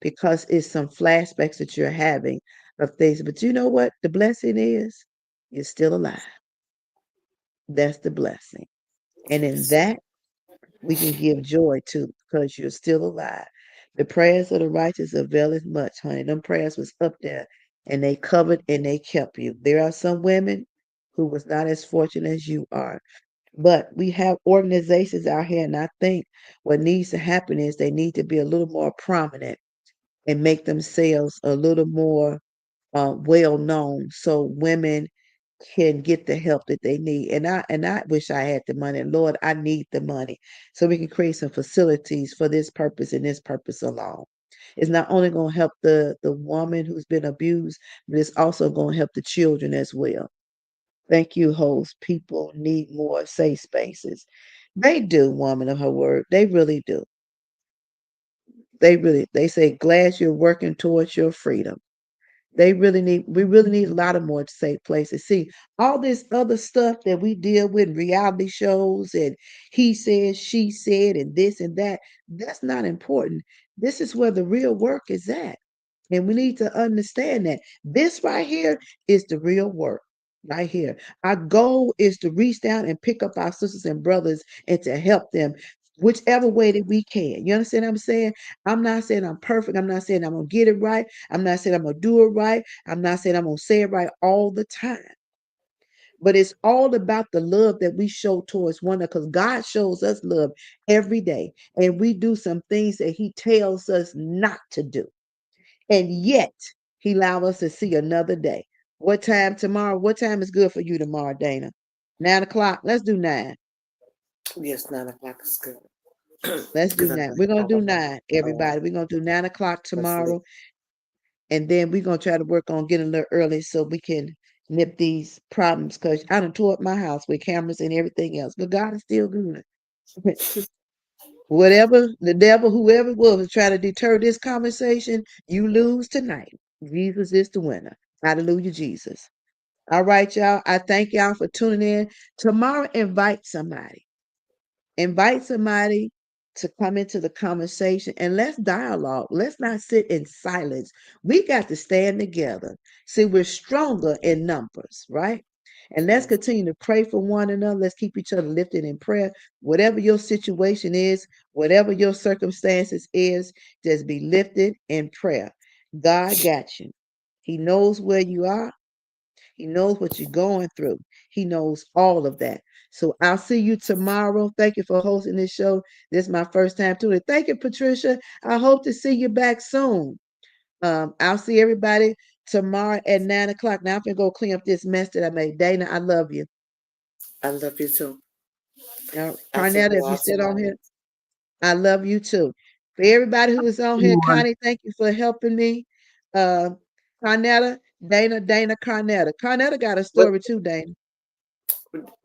because it's some flashbacks that you're having of things. But you know what? The blessing is you're still alive. That's the blessing. And in that, we can give joy to because you're still alive. The prayers of the righteous availeth much, honey. Them prayers was up there and they covered and they kept you. There are some women who was not as fortunate as you are. But we have organizations out here, and I think what needs to happen is they need to be a little more prominent and make themselves a little more well known so women can get the help that they need. And I wish I had the money. And Lord, I need the money so we can create some facilities for this purpose and this purpose alone. It's not only going to help the woman who's been abused, but it's also going to help the children as well. Thank you, host. People need more safe spaces. They do, woman of her word. They really do. They say, glad you're working towards your freedom. We really need a lot of more safe places. See, all this other stuff that we deal with, reality shows and he said, she said, and this and that, that's not important. This is where the real work is at. And we need to understand that this right here is the real work. Right here. Our goal is to reach down and pick up our sisters and brothers and to help them whichever way that we can. You understand what I'm saying? I'm not saying I'm perfect. I'm not saying I'm going to get it right. I'm not saying I'm going to do it right. I'm not saying I'm going to say it right all the time. But it's all about the love that we show towards one another because God shows us love every day. And we do some things that He tells us not to do. And yet He allow us to see another day. What time tomorrow? What time is good for you tomorrow, Dana? 9 o'clock. Let's do 9.
Yes, 9 o'clock is good.
Let's do
Because I
9.
know
We're gonna
I
do
won't have
9,
to
everybody. We're gonna do 9 o'clock
go to sleep.
tomorrow. And then we're gonna try to work on getting a little early so we can nip these problems. Cause I done tore up my house with cameras and everything else, but God is still good. Whatever the devil, whoever it was trying to deter this conversation, you lose tonight. Jesus is the winner. Hallelujah, Jesus. All right, y'all. I thank y'all for tuning in. Tomorrow, invite somebody. Invite somebody to come into the conversation and let's dialogue. Let's not sit in silence. We got to stand together. See, we're stronger in numbers, right? And let's
Yes.
continue to pray for one another. Let's keep each other lifted in prayer. Whatever your situation is, whatever your circumstances is, just be lifted in prayer. God got you. He knows where you are. He knows what you're going through. He knows all of that. So I'll see you tomorrow. Thank you for hosting this show. This is my first time doing it. Thank you, Patricia. I hope to see you back soon. I'll see everybody tomorrow at 9 o'clock. Now I'm gonna go clean up this mess that I made. Dana, I love you.
I love you too. I'll see
Carnetta,
you
if you
all
sit on
tomorrow.
here, I love you too. For everybody who is on here,
Everyone.
Connie, thank you for helping me. Uh, Carnetta, Dana, Carnetta. Carnetta got a
What
story too, Dana.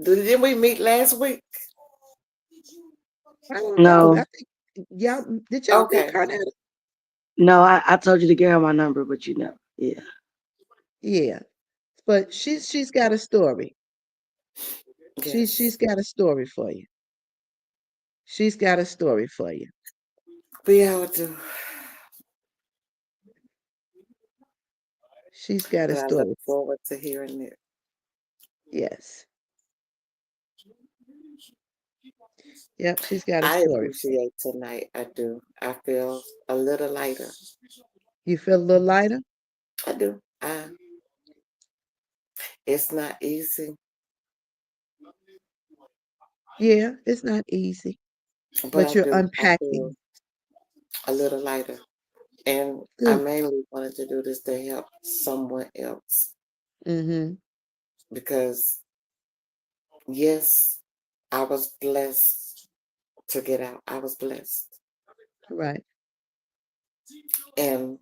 didn't we meet last week?
I don't know.
No,
I think y'all did y'all meet
Okay.
Carnetta?
no, I told you to give her my number, but you know, yeah.
Yeah, but she's got a story. She's
Yes.
got a story for you. She's got a story for you.
We all do.
She's got a
But I look
story.
forward to hearing it.
Yes. Yep, she's got a
I
story for you.
appreciate tonight. I do. I feel a little lighter.
You feel a little lighter?
I do. It's not easy,
Yeah, it's not easy,
but
but
I
you're
do. I feel
unpacking.
a little lighter. And I
Good.
mainly wanted to do this to help someone else
Mm-hmm.
because, yes, I was blessed to get out. I was blessed.
Right.
And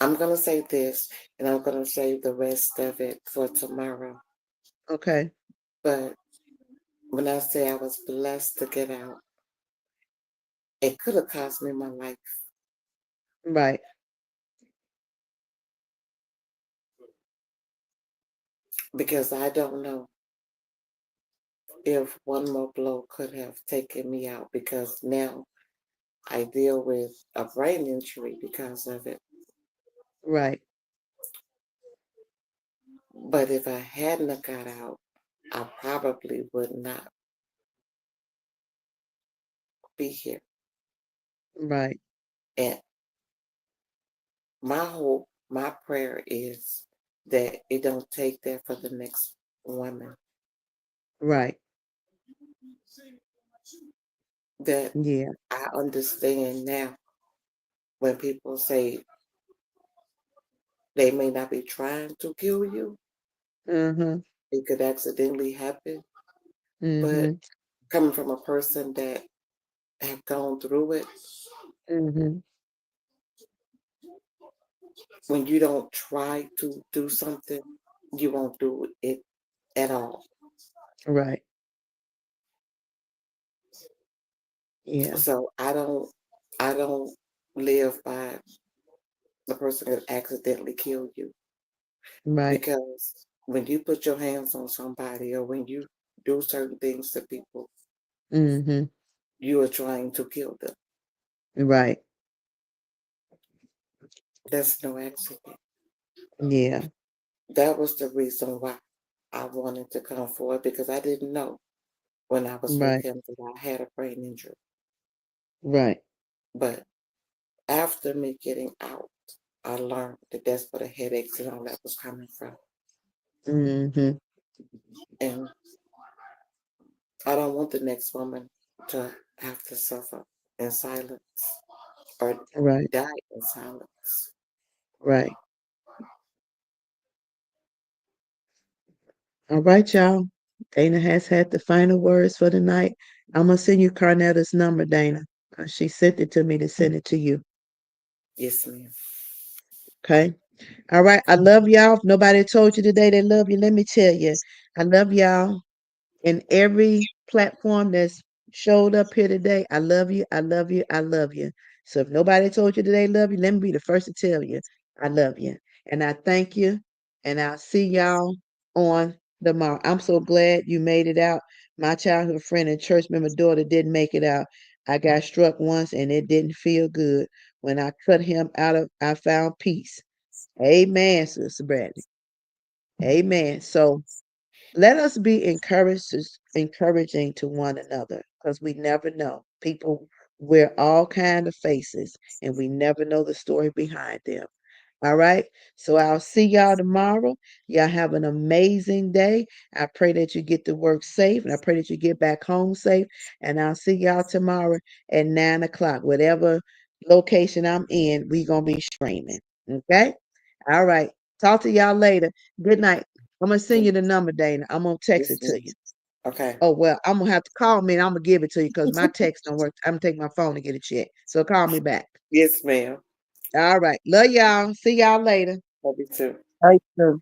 I'm going to say this, and I'm going to save the rest of it for tomorrow.
Okay.
But when I say I was blessed to get out, it could have cost me my life
Right.
because I don't know if one more blow could have taken me out because now I deal with a brain injury because of it.
Right.
But if I hadn't have got out, I probably would not be here.
Right.
And my hope, my prayer is that it don't take that for the next woman.
Right.
That
Yeah.
I understand now when people say they may not be trying to kill you,
Mm-hmm.
it could accidentally happen. But
Mm-hmm.
coming from a person that have gone through it,
Mm-hmm.
when you don't try to do something, you won't do it at all.
Right. Yeah.
So I don't live by the person that accidentally killed you
Right.
because when you put your hands on somebody or when you do certain things to people,
Mm-hmm.
you are trying to kill them.
Right.
That's no accident.
Yeah.
That was the reason why I wanted to come forward because I didn't know when I was with
Right.
him that I had a brain injury.
Right.
But after me getting out, I learned that that's where the headaches and all that was coming from.
Mm-hmm.
And I don't want the next woman to have to suffer in silence or
Right.
die in silence.
Right. All right, y'all. Dana has had the final words for the night. I'm gonna send you Carnetta's number, Dana. She sent it to me to send it to you.
Yes, ma'am.
Okay. All right. I love y'all. If nobody told you today they love you, let me tell you, I love y'all. In every platform that's showed up here today, I love you. I love you. I love you. So if nobody told you today love you, let me be the first to tell you I love you. And I thank you. And I'll see y'all on tomorrow. I'm so glad you made it out. My childhood friend and church member daughter didn't make it out. I got struck once and it didn't feel good. When I cut him out of, I found peace. Amen, Sister Bradley. Amen. So let us be encouraging to one another because we never know. People wear all kind of faces and we never know the story behind them. All right. So I'll see y'all tomorrow. Y'all have an amazing day. I pray that you get to work safe and I pray that you get back home safe. And I'll see y'all tomorrow at 9 o'clock. Whatever location I'm in, we gonna be streaming. Okay? All right. Talk to y'all later. Good night. I'm gonna send you the number, Dana. I'm gonna text
Yes,
it to
ma'am.
you.
Okay.
Oh well, I'm gonna have to call me and I'm gonna give it to you because my text don't work. I'm gonna take my phone to get a check. So call me back.
Yes, ma'am.
All right. Love y'all. See y'all later.
Love you too.
Right, too.